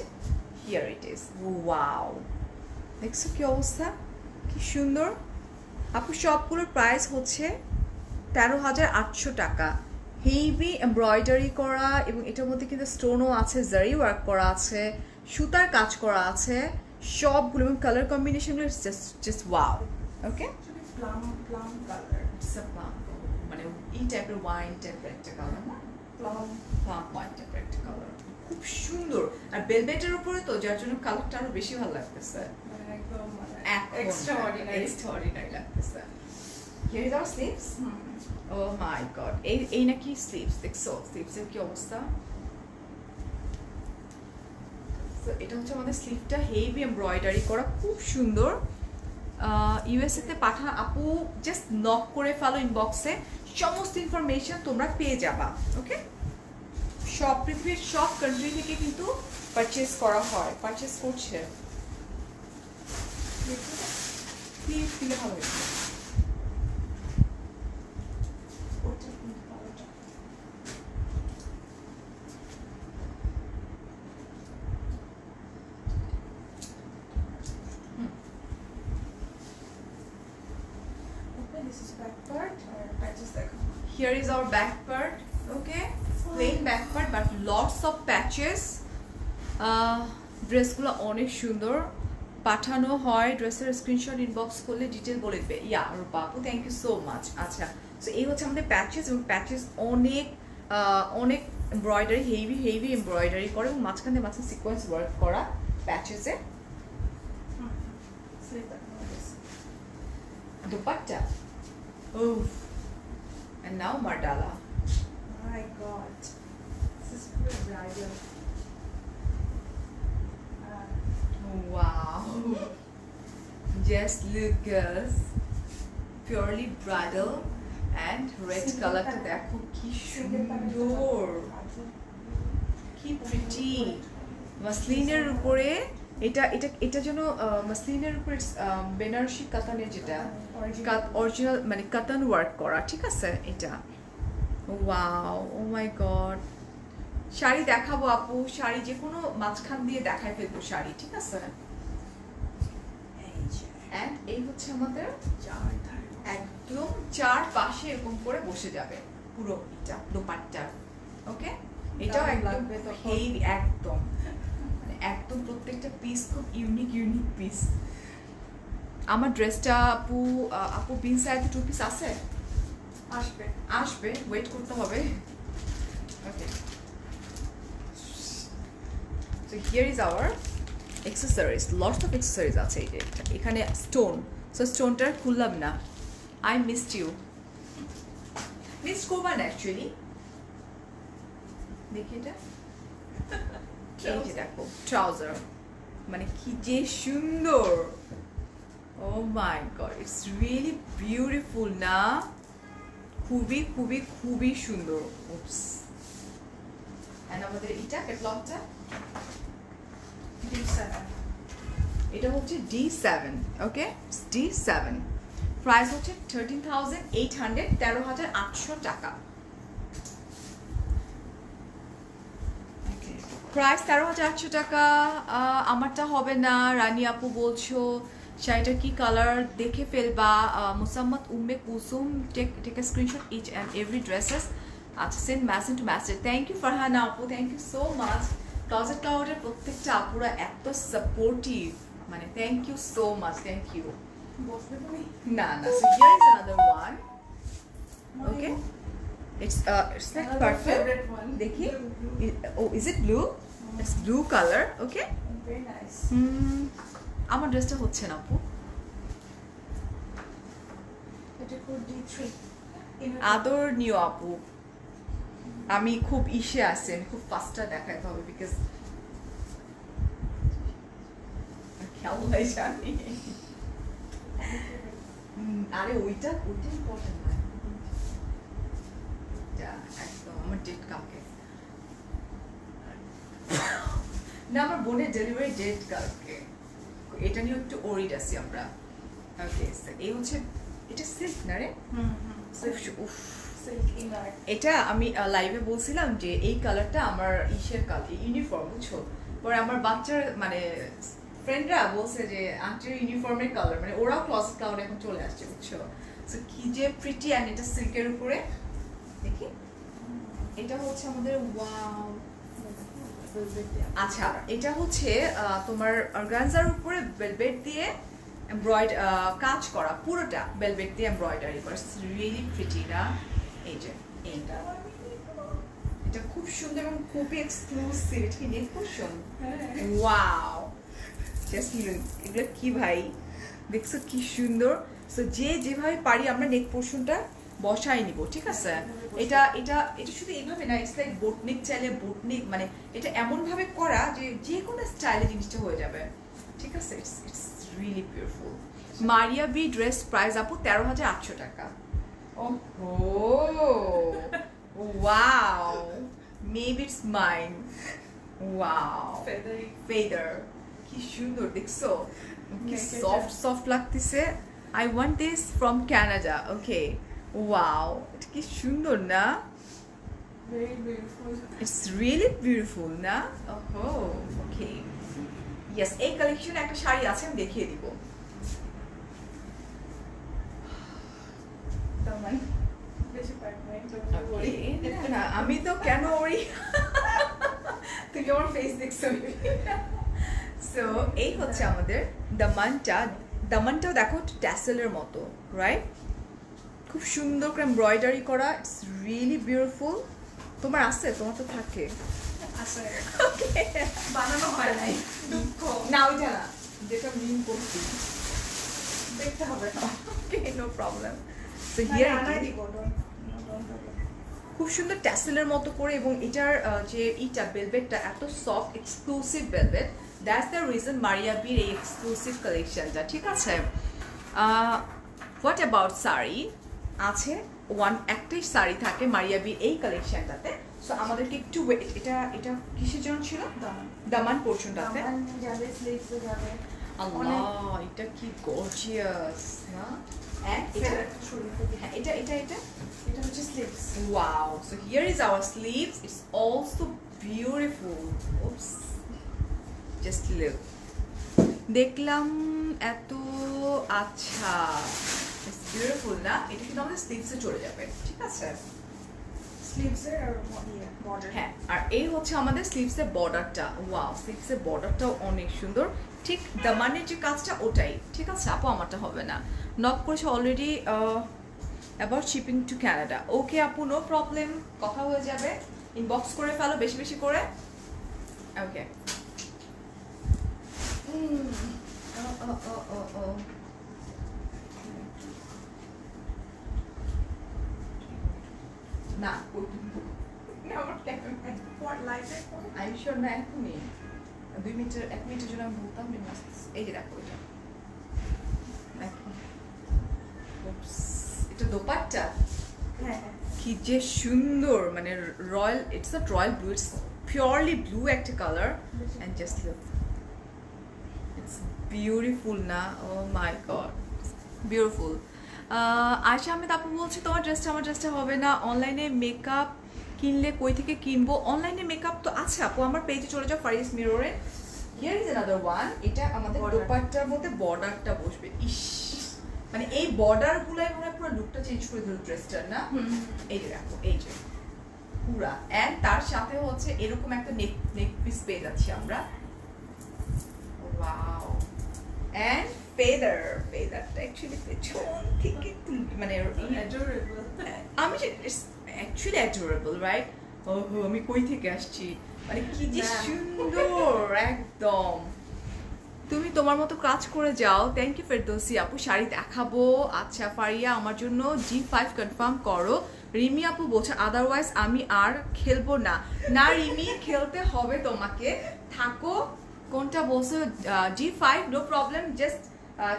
হিয়ার ইট ইজ। ওয়াও, দেখছো কি অবস্থা, কি সুন্দর। আপু সবগুলোর প্রাইস হচ্ছে 13,800 টাকা। হেভি এমব্রয়ডারি করা এবং এটার মধ্যে কিন্তু স্টোনও আছে, জারি ওয়ার্ক করা আছে, সুতার কাজ করা আছে সবগুলো, এবং কালার কম্বিনেশনগুলো জাস্ট ওয়াও। ওকে, প্লাম কালার, মানে এই টাইপের ওয়াইন টাইপের একটা কালার না, প্লাম ওয়াইন টাইপের একটা কালার, খুব সুন্দর। আর বেলভেটের উপরে তো, যার জন্য কালারটা আরো বেশি ভালো লাগতেছে, একদম এক্সট্রাঅর্ডিনারি লাগতেছে। Here is our sleeves. Oh my god, এই নাকি স্লিভস, দেখছো স্লিভসের কি অবস্থা। So, এটা হচ্ছে আমাদের স্লিভটা, হেভি এমব্রয়ডারি করা, খুব সুন্দর। ইউএসএ তে পাঠা আপু, জাস্ট নক করে ফেলো ইনবক্সে, সমস্ত ইনফরমেশন তোমরা পেয়ে যাবা। ওকে, সব পৃথিবীর সব কান্ট্রি থেকে কিন্তু পারচেজ করা হয়, পারচেজ করছে। স্লিভ দিলে ভালো হয়েছে। This is back part or patches দেখো। Here is our back part, okay, plain back part but lots of patches. ড্রেসগুলো অনেক সুন্দর, পাঠানো হয়, ড্রেসের স্ক্রিনশট ইনবক্স করলে ডিটেল বলে দেবে। ইয়া বাপু, থ্যাংক ইউ সো মাচ। আচ্ছা, সো এই হচ্ছে আমাদের প্যাচেস, এবং প্যাচেস অনেক অনেক এমব্রয়ডারি, হেভি এমব্রয়ডারি করে, এবং মাঝখানে সিকোয়েন্স ওয়ার্ক করা প্যাচেসে। Dupatta, oof, and now Mardala. My God, this is pure bridal. Wow, just look girls, purely bridal and red color to দেখো কি সুন্দর, কি প্রিটি। মাসলিনের উপরে এটা এটা এটা যেন মাসলিনের উপরে বেনারসি কাতানের, যেটা অরিজিনাল মানে কাতান ওয়ার্ক করা, ঠিক আছে এটা। Wow, oh my god. Sari দেখাবো আপু, শাড়ি যে কোনো মাঝখান দিয়ে দেখাই ফেলবো শাড়ি, ঠিক আছে। এন্ড এই হচ্ছে আমাদের একদম চার পাশে এরকম করে বসে যাবে পুরো এটা দোপাট্টা। ওকে, এটাও একদম হেভি, একদম মানে একদম প্রত্যেকটা পিস খুব ইউনিক পিস। আমার ড্রেসটা আপু আপু বিন সাইডে 2 পিস আছে, আসবে ওয়েট করতে হবে। ওকে, so here is our accessories, lots of accessories আছে এই যে এখানে স্টোন। সো স্টোনটা খুললাম না, I missed you, মিস করবা না অ্যাকচুয়ালি। দেখি এটা, এই যে দেখো ট্রাউজার, মানে কি যে সুন্দর। ও my god, it's really beautiful না, খুবই সুন্দর। উপস, এন্ড আমাদের এটা ক্যাটালগটা D7, এটা হচ্ছে D7, ওকে, D7 প্রাইস হচ্ছে 13,800, 13,800 টাকা প্রাইস, 13,800 টাকা। আমারটা হবে না, রানী আপু বলছো শাড়িটার কি কালার দেখে ফেলবা। Musammad Umme Kusum, take a screenshot each and every dresses. আচ্ছা, send message to message. Thank you Farhana আপু, thank you so much. Closet ক্লাউডের প্রত্যেকটা আপুরা এত সাপোর্টিভ, মানে thank you so much, thank you. বসবে তুমি? না, so here is another one. Okay, it's like Another purple. favorite one. দেখি, Blue. oh is it blue? It's blue color. Okay. Very nice. আমার ড্রেসটা হচ্ছে না আপু, এটা কোড D3, আদর নিও আপু। আমি খুব ইসে আছি, আমি খুব ফাস্টটা দেখাতে হবে বিকজ খেয়াল জানি। আরে ওইটা ইম্পর্টেন্ট না, একদম আমার ডেট কালকে না, আমার বোনের ডেলিভারি ডেট কালকে, এটা নিয়ে একটু ওরিড আছি আমরা। ওকে, এই হচ্ছে এটা সিল্ক না রে, সিল্ক ইনার। এটা আমি লাইভে বলছিলাম যে এই কালারটা আমার ইসের কালার, ইউনিফর্ম, বুঝছো? পরে আমার বাচ্চার মানে ফ্রেন্ডরা বলছে যে আন্টির ইউনিফর্মের কালার, মানে ওরাও ক্লসেট কালার এখন চলে আসছে, বুঝছো? সো কি যে প্রিটি, অ্যান্ড এটা সিল্কের উপরে দেখি, এটা হচ্ছে আমাদের ওয়াও। আচ্ছা, এটা হচ্ছে তোমার অর্গানজার উপরে ভেলভেট দিয়ে কাজ করা, পুরোটা ভেলভেট দিয়ে এমব্রয়ডারি করা, রিয়েলি প্রিটি না? এই যে এইটা, এটা খুব সুন্দর এবং খুবই এক্সক্লুসিভ। এটা কি নেক পোর্শন? ওয়াও, জাস্ট লুক, এগুলো কি ভাই, দেখছো কি সুন্দর। সো যে যেভাবে পারি আমরা নেক পোর্শনটা বসাই নিব, ঠিক আছে? এটা এটা এটা শুধু এইভাবে না, ইটস লাইক বোটনিক, চাইলে বোটনিক, মানে এটা এমন ভাবে করা যে যে কোনো স্টাইলে জিনিসটা হয়ে যাবে, ঠিক আছে? It's really beautiful. Maria B dress price আপু 13,800 টাকা। ওহো, wow, maybe it's mine. Wow, feather, কি সুন্দর, দেখছো কি সফট সফট লাগতেছে। I want this from Canada. Okay. Wow. এটা কি সুন্দর না? Very beautiful. It's really beautiful না? Oh, okay. Yes, এই কালেকশনে একটা শাড়ি আছে, আমি দেখিয়ে দিব। দামান বেশি পার্ট নাই, Okay. না, আমি তো কেন ওরি, তুমি আমার ফেস দেখছো। সো এই হচ্ছে আমাদের দামানটাও দেখো ট্যাসেলের মতো, রাইট? খুব সুন্দর করে এমব্রয়ডারি করা, ইটস রিয়েলি বিউটিফুল। তোমার আছে? তোমার তো থাকে। আছে, ওকে, বানানো হয় নাই, দুঃখ। না ওইটা না, যেটা মিন করছি, দেখতে হবে। ওকে, নো প্রবলেম। সো হিয়ার আনাই দিব, don't খুব সুন্দর ট্যাসেলের মতো করে, এবং এটার যে ইটা ভেলভেটটা এত soft, exclusive velvet. That's the reason মারিয়া বির এই এক্সক্লুসিভ কালেকশনটা, ঠিক আছে? হোয়াট অ্যাবাউট শাড়ি আছে, একটাই শাড়ি থাকে মারিয়া বির এই কালেকশনটাতে। সো আমাদেরকে একটু এটা এটা কিসের জন্য ছিল? দামান পোর্শনটাতে। যাবে, স্লিভসে যাবে। আল্লাহ, এটা কি গর্জিয়াস না? And এটা এটা এটা এটা এটা হচ্ছে sleeves. wow, so here is our sleeves. It's also beautiful. Oops, just look. দেখলাম এত, আচ্ছা, it's beautiful না? এটা কিন্তু আমাদের স্লিভসে চলে যাবে, ঠিক আছে? স্লিভসের আর বর্ডার। হ্যাঁ, আর এই হচ্ছে আমাদের স্লিভসের বর্ডারটা। ওয়াও, স্লিভসের বর্ডারটাও অনেক সুন্দর, ঠিক দামানের যে কাজটা ওটাই, ঠিক আছে? আপু আমারটা হবে না, নক করেছে already about shipping to Canada. Okay আপু, নো প্রবলেম, কথা হয়ে যাবে, ইনবক্স করে ফেলো বেশি বেশি করে। ওকে, না আমি শিওর না, এখনই 1 মিনিটের জন্য আমি বলতাম। এই যে দেখো, এটা দোপাট্টা, হ্যাঁ, কি যে সুন্দর, মানে royal, it's not royal blue, it's purely blue একটা কালার। And just look, it's beautiful না? Oh my god, beautiful. Ayesha Ahmed আপু বলছে তোমার ড্রেসটা আমার ড্রেসটা হবে না, অনলাইনে মেকআপ কিনলে কই থেকে কিনবো? অনলাইনে মেকআপ তো আছে আপু, আমার পেজে চলে যাও, ফারিস মিররে। Here is another one. এটা আমাদের দোপাট্টার মধ্যে বর্ডারটা বসবে। ইস, মানে এই বর্ডার গুলাই মনে হয় পুরো লুকটা চেঞ্জ করে দিল ড্রেসটার না? এই যে দেখো, এই যে পুরা, এন্ড তার সাথে হচ্ছে এরকম একটা নেক পিস পেয়ে যাচ্ছি আমরা। ওয়াও, এন্ড ফেদারটা অ্যাকচুয়ালি পেছন থেকে মানে আমি অ্যাকচুয়ালি অ্যাডোরেবল, রাইট? ওহো, আমি কই থেকে আসছি, মানে কি যে সুন্দর একদম। তুমি তোমার মতো কাজ করে যাও। থ্যাংক ইউ ফেরদৌসি আপু, শাড়ি দেখাবো। আচ্ছা ফারিয়া, আমার জন্য G5 কনফার্ম করো। রিমি আপু বলছে আদারওয়াইজ আমি আর খেলবো না। না রিমি, খেলতে হবে তোমাকে, থাকো। কোনটা বলছো? G5, no problem, just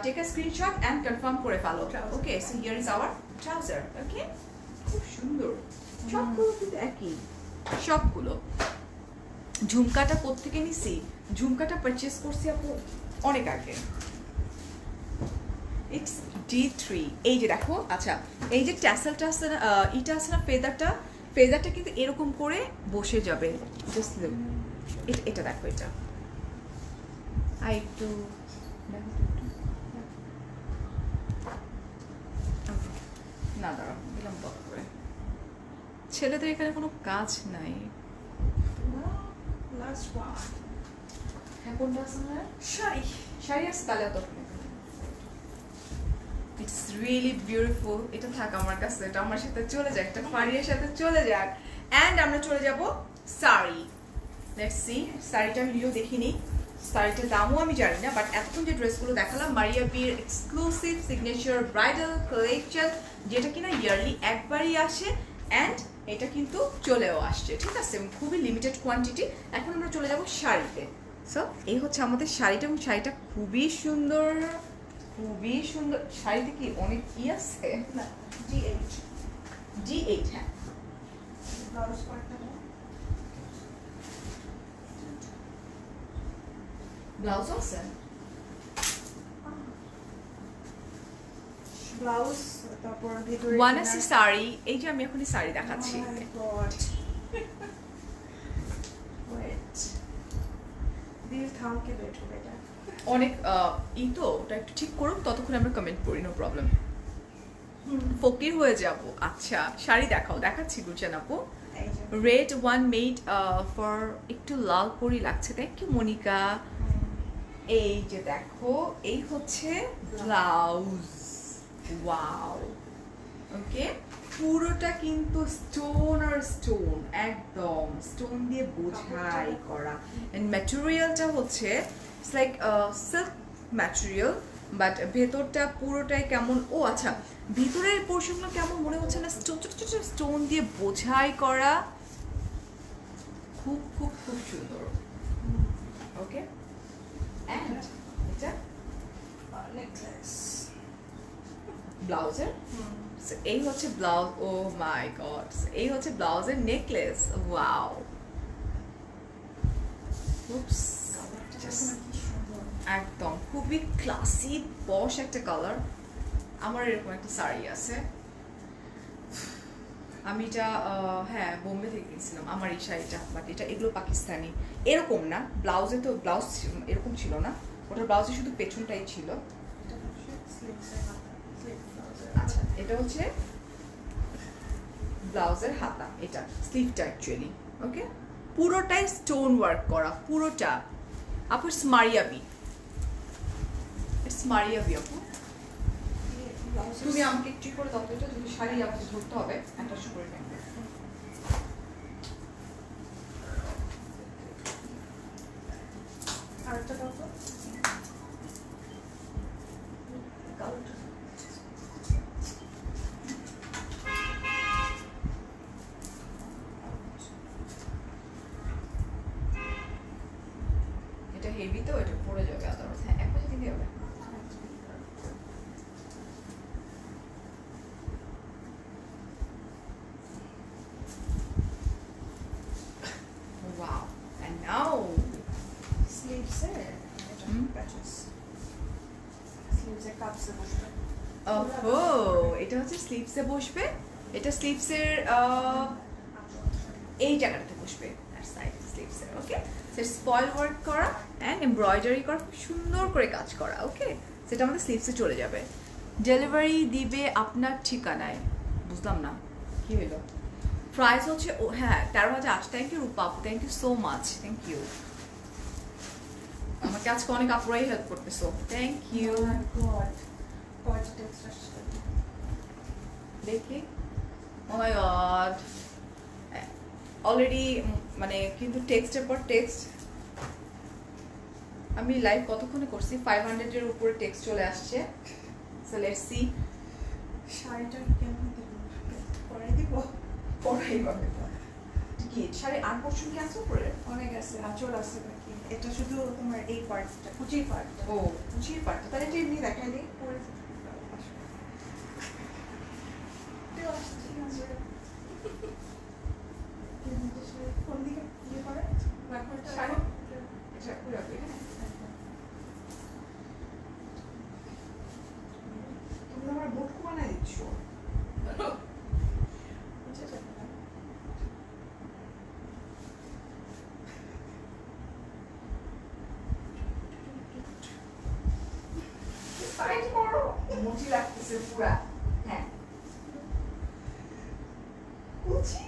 take a screenshot and confirm করে ফেলো। Okay, so here is our trouser. Okay, খুব সুন্দর, সবগুলো কিন্তু একই, সবগুলো। ঝুমকাটা কোত্থেকে নিছি? ঝুমকাটা পারচেস করছি আপু অনেক আগে। ইটস D3 এই যে দেখো আচ্ছা এই যে ট্যাসেলটা আছে না এটা আছে না ফেদারটা কিন্তু এরকম করে বসে যাবে জাস্ট লুক এটা দেখো এটা আই একটু না দাঁড়াও দিলাম বক করে ছেলেদের এখানে কোনো কাজ নাই লাস্ট ওয়ান হ্যাঁ কোনটা আছে না শাড়ি আছে তাহলে তো ইটস রিয়েলি বিউটিফুল এটা থাক আমার কাছে এটা আমার সাথে চলে যাক একটা ফারিয়ার সাথে চলে যাক অ্যান্ড আমরা চলে যাব শাড়ি লেটস সি শাড়িটা আমি নিজেও দেখিনি শাড়িটার দামও আমি জানি না বাট এতক্ষণ যে ড্রেসগুলো দেখালাম মারিয়া বির এক্সক্লুসিভ সিগনেচার ব্রাইডাল কালেকশন যেটা কিনা ইয়ারলি একবারই আসে অ্যান্ড এটা কিন্তু চলেও আসছে ঠিক আছে খুবই লিমিটেড কোয়ান্টিটি এখন আমরা চলে যাব শাড়িতে সো এই হচ্ছে আমাদের শাড়িটা এবং শাড়িটা খুবই সুন্দর শাড়িতে কি অনেক কি আছে না D8 D8 হ্যাঁ ব্লাউজ পার্টটা ব্লাউজ আছে ব্লাউজ তারপর ভিতরে ওয়ান আছে শাড়ি এই যে আমি এখনই শাড়ি দেখাচ্ছি ওয়েট দিল থামকে বেট হবে এটা অনেক ই তো ওটা একটু ঠিক করুক ততক্ষণ আমরা কমেন্ট করি নো প্রবলেম ফকির হয়ে যাব আচ্ছা শাড়ি দেখাচ্ছি গুলশান আপু এই যে রেড ওয়ান মেড ফর একটু লাল পরি লাগছে থ্যাংক ইউ মনিকা এই যে দেখো এই হচ্ছে ব্লাউজ ওয়াও ওকে পুরোটা কিন্তু স্টোন আর স্টোন একদম স্টোন দিয়ে বোঝাই করা এন্ড ম্যাটেরিয়ালটা হচ্ছে it's like silk material but ভেতরটা পুরোটাই কেমন ও আচ্ছা ভিতরের পোর্শনগুলো কেমন মনে হচ্ছে না ছোট ছোট স্টোন দিয়ে বোঝাই করা খুব খুব খুব সুন্দর ওকে অ্যান্ড এটা নেকলেস ব্লাউজের এই হচ্ছে ব্লাউজ ও মাই গড এই হচ্ছে ব্লাউজের নেকলেস ওয়াও উপস একদম খুবই ক্লাসি পশ একটা কালার আমার এরকম একটা শাড়ি আছে আমি এটা হ্যাঁ বোম্বে থেকে কিনছিলাম আমার এই শাড়িটা বাট এটা এগুলো পাকিস্তানি এরকম না ব্লাউজে তো ব্লাউজ এরকম ছিল না ওটার ব্লাউজে শুধু পেছনটাই ছিল আচ্ছা এটা হচ্ছে ব্লাউজের হাতা এটা স্লিভটা অ্যাকচুয়ালি ওকে পুরোটাই স্টোন ওয়ার্ক করা পুরোটা আপু স্মারিয়াবি আপু তুমি আমাকে একটু করে দাও তো এটা যদি শাড়ি আমাকে ধরতে হবে একটা করে নেব আরেকটা দাও তো এটা হেভি তো এটা পড়ে যাবে আদারওয়াইজ হ্যাঁ এক পাশে দিতে হবে Wow. And now স্লিভসে এটা প্যাচেস স্লিভসে কাপসে বসবে ওহো এটা হচ্ছে স্লিভসে বসবে এটা স্লিভসের এই জায়গাটাতে বসবে আর সাইড স্লিভসের ওকে সেটা স্পয়েল ওয়ার্ক করা অ্যান্ড এমব্রয়ডারি করা খুব সুন্দর করে কাজ করা ওকে সেটা আমাদের স্লিভসে চলে যাবে ডেলিভারি দিবে আপনার ঠিকানায় বুঝলাম না কি হলো প্রাইস হচ্ছে ও হ্যাঁ 13,008 থ্যাংক ইউ রূপা আপু thank you so much thank you আমাকে আজকে অনেক আপুরাই হেল্প করতেছো থ্যাংক ইউ গড টেক্সট আসছে দেখি ও মাই গড অলরেডি মানে কিন্তু টেক্সটের পর টেক্সট আমি লাইভ কতক্ষণে করছি 500 এর উপরে টেক্সট চলে আসছে সো লেটস সি শাড়িটা কেমন দিব পরে দিব পড়াই হবে কি শাড়ি আর পোর্শন কি আছে উপরে অনেক আছে আঁচল আছে নাকি এটা শুধু তোমার এই পার্টটা কুচির পার্টটা ও কুচির পাটটা তাহলে এটা এমনি দেখাই দিই পরে কোন দিকে ইয়ে করে শাড়ি এটা পুরো লাগতেছে পুরা। হ্যাঁ কুচি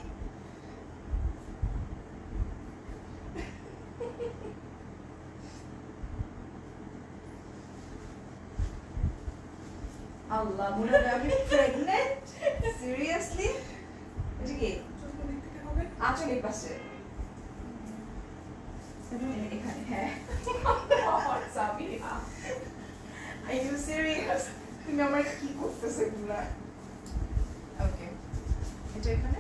আল্লাহ মনে হয় আমি প্রেগনেন্ট সিরিয়াসলি। এটা কি আঁচল এই পাশে এখানে। হ্যাঁ আমার সাবিহা আর ইউ সিরিয়াস তুমি আমার কি করতেছো এগুলা? ওকে এটা এখানে।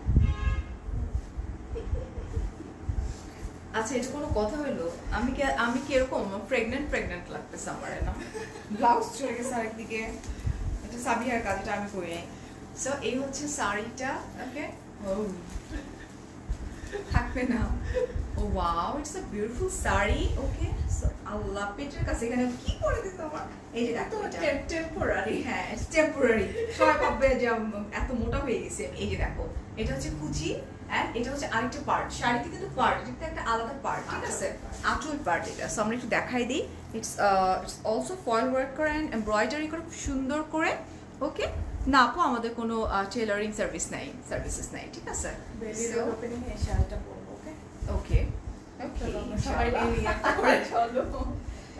আচ্ছা এটা কোনো কথা হইলো? আমি কি এরকম প্রেগনেন্ট লাগতেছে আমার না? ব্লাউজ চলে গেছে আরেকদিকে। এটা সাবিহার কাজ, এটা আমি করি নাই। সো এই হচ্ছে শাড়িটা। ওকে থাকবে না। Oh wow it's a beautiful sari. Okay so Allah পেটের কাছে এখানে কি করে দিত আমার। এই যে দেখো এটা টেম্পোরারি। হ্যাঁ টেম্পোরারি। সবাই ভাববে যে এত মোটা হয়ে গেছে। এই যে দেখো এটা হচ্ছে কুচি এন্ড এটা হচ্ছে আরেকটা পার্ট। শাড়িতে কিন্তু পার্ট, এটা একটা আলাদা পার্ট, ঠিক আছে? আঁচল পার্ট এটা। সো আমরা একটু দেখাই দিই। ইটস অলসো ফয়েল ওয়ার্ক করে এন্ড এমব্রয়ডারি করে খুব সুন্দর করে। ওকে না আপু আমাদের কোনো টেলারিং সার্ভিসেস নাই, ঠিক আছে? ওকে সবাই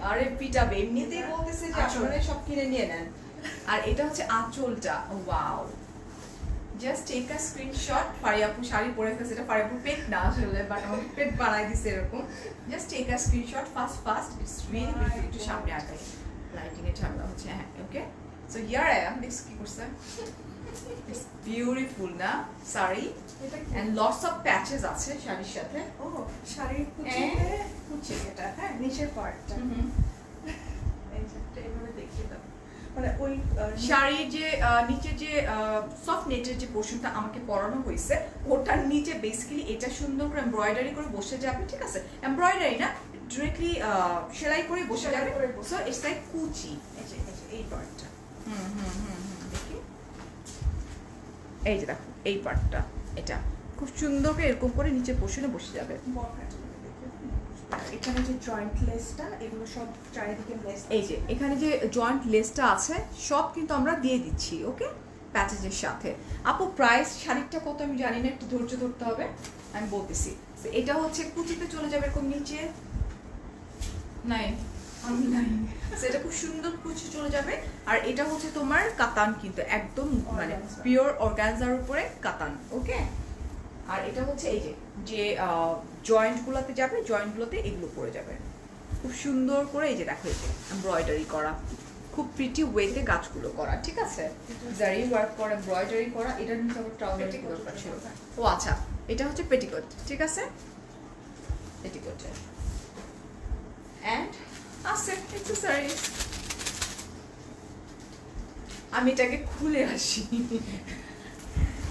আরে পিটাবে এমনিতেই বলতেছে যে আপনারা সব কিনে নিয়ে নেন। আর এটা হচ্ছে আঁচলটা। Wow just take a screenshot. ফারিয়াপু শাড়ি পরে ফেলছে, এটা ফারিয়াপুর পেট না আসলে, বাট আমাকে পেট বানাই দিছে এরকম। Just take a screenshot fast. It's really beautiful. একটু সামনে আগাই, লাইটিং এর ঝামেলা হচ্ছে। হ্যাঁ okay so here I am. Next কি করছে? ইটস বিউটিফুল না sari and lots of patches আছে শাড়ির সাথে। ও শাড়ির কুচি এটা। হ্যাঁ নিচের পার্টটা এইভাবে দেখিয়ে দাও। মানে ওই শাড়ির যে নিচে যে সফট নেটের যে পোর্শনটা আমাকে পরানো হয়েছে ওটার নিচে বেসিক্যালি এটা সুন্দর করে এমব্রয়ডারি করে বসে যাবে, ঠিক আছে? এমব্রয়ডারি না, ডিরেক্টলি সেলাই করে বসে যাবে। সো ইটস লাইক কুচি। এই পার্টটা দেখি এই যে দেখো এই পার্টটা, এটা খুব সুন্দর করে এরকম করে নিচে পোর্শনে বসে যাবে। এখানে যে জয়েন্ট লেসটা এগুলো সব চারিদিকে লেস। এই যে এখানে যে জয়েন্ট লেসটা আছে সব কিন্তু আমরা দিয়ে দিচ্ছি। ওকে প্যাচেজের সাথে। আপু প্রাইস শাড়িটা কত আমি জানি না, একটু ধৈর্য ধরতে হবে, আমি বলতেছি। এটা হচ্ছে কুচিতে চলে যাবে এরকম নিচে নাই আমি নাই, সেটা খুব সুন্দর কুচি চলে যাবে। আর এটা হচ্ছে তোমার কাতান, কিন্তু একদম মানে পিওর অর্গানজার উপরে কাতান। ওকে আর এটা হচ্ছে এই যে যে জয়েন্টগুলোতে যাবে, জয়েন্টগুলোতে এগুলো পড়ে যাবে খুব সুন্দর করে। এই যে দেখো এই যে এমব্রয়ডারি করা, খুব প্রিটি ওয়েতে কাজগুলো করা, ঠিক আছে? জারি ওয়ার্ক করা, এমব্রয়ডারি করা। এটার নিচে আবার ট্রাউজার দরকার ছিল। ও আচ্ছা এটা হচ্ছে পেটিকোট, ঠিক আছে? পেটিকোট এন্ড আছে অ্যাকসেসরিজ। আমি এটাকে খুলে আসি।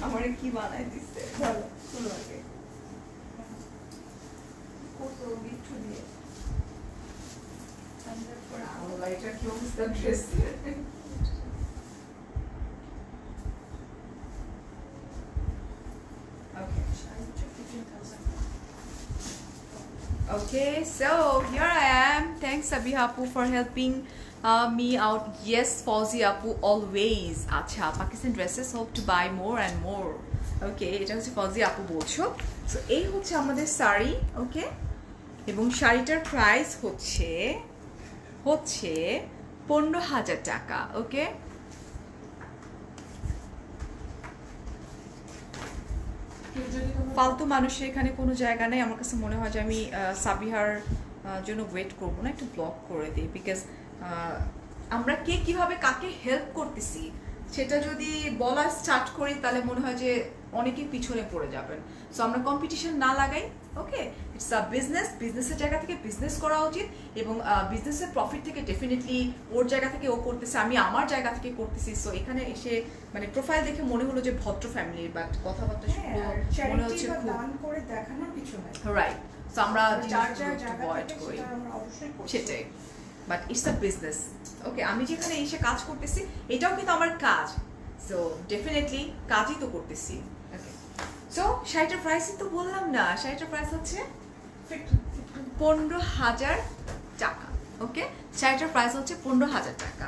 আমারে কি বানাই দিচ্ছে ভালো খুলে আগে কত গিফট দিয়ে। আল্লাহ এটা কি অবস্থা dress. Okay, so here I am. Thanks Sabiha Apu for helping me out. Yes, Fauzi Apu always. Acha, Pakistan dresses, hope to buy more and more. Okay, এটা হচ্ছে Fauzi Apu বলছো। So এই হচ্ছে আমাদের শাড়ি। ওকে এবং শাড়িটার প্রাইস হচ্ছে 15,000 টাকা। ওকে ফালতু মানুষের এখানে কোনো জায়গা নেই। আমার কাছে মনে হয় যে আমি সাবিহার জন্য ওয়েট করবো না, একটু ব্লক করে দিই। বিকজ আমরা কে কিভাবে কাকে হেল্প করতেছি সেটা যদি বলা স্টার্ট করি তাহলে মনে হয় যে অনেকেই পিছনে পড়ে যাবেন। সো আমরা কম্পিটিশন না লাগাই। ওকে ইটস আ বিজনেসের জায়গা থেকে বিজনেস করা উচিত এবং বিজনেসের প্রফিট থেকে ডেফিনেটলি ওর জায়গা থেকে ও করতেছে, আমি আমার জায়গা থেকে করতেছি। সো এখানে এসে মানে প্রোফাইল দেখে মনে হলো যে ভদ্র ফ্যামিলির, বাট কথাবার্তা মনে হচ্ছে দান করে দেখানোর কিছু নাই। রাইট। সো আমরা অ্যাভয়েড করি সেটাই, বাট ইটস আ বিজনেস। ওকে আমি যেখানে এসে কাজ করতেছি এটাও কিন্তু আমার কাজ। সো ডেফিনেটলি কাজই তো করতেছি। ওকে সো শাড়িটার প্রাইসই তো বললাম না, শাড়িটার প্রাইস হচ্ছে 15,000 টাকা। ওকে শাড়িটার প্রাইস হচ্ছে 15,000 টাকা।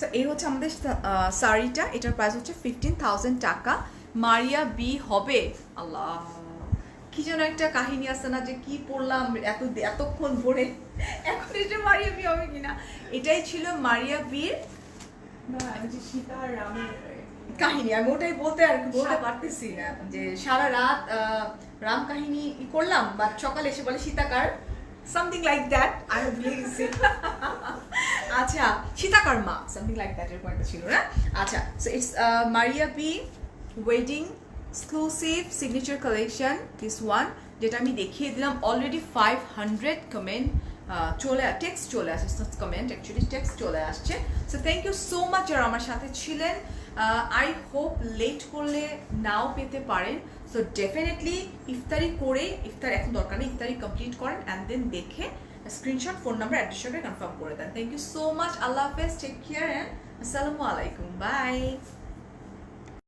সো এই হচ্ছে আমাদের শাড়িটা, এটার প্রাইস হচ্ছে 15,000 টাকা। মারিয়া বি হবে, আল্লাহ কি যেন একটা কাহিনী আছে না, যে কি পড়লাম এতক্ষণ পড়ে, এখন এটা মারিয়া বি হবে কিনা। এটাই ছিল মারিয়া বির না যে সীতা আর রামের কাহিনী। আমি ওটাই বলতে পারতেছি না, যে সারা রাত রাম কাহিনী করলাম, বা সকালে এসে বলে সীতাকার, সামথিং লাইক দ্যাট, আমি ভুলে গেছি। আচ্ছা, সীতাকার মা, সামথিং লাইক দ্যাট এরকম একটা ছিল না। আচ্ছা, so it's Maria B wedding exclusive signature collection, this one, যেটা আমি দেখিয়ে দিলাম। অলরেডি 500 কমেন্ট টেক্সট চলে আসছে, কমেন্ট অ্যাকচুয়ালি টেক্সট চলে আসছে। So thank you so much যারা আমার সাথে ছিলেন। আই হোপ লেট করলে নাও পেতে পারেন। সো ডেফিনেটলি ইফতারি করে, ইফতার এখন দরকার নেই, ইফতারি কমপ্লিট করেন অ্যান্ড দেন দেখে স্ক্রিনশট, ফোন নাম্বার, অ্যাড্রেস সঙ্গে কনফার্ম করে দেন। থ্যাংক ইউ সো মাচ, আল্লাহ হাফেজ, টেক কেয়ার অ্যান্ড আসসালামু আলাইকুম, বাই।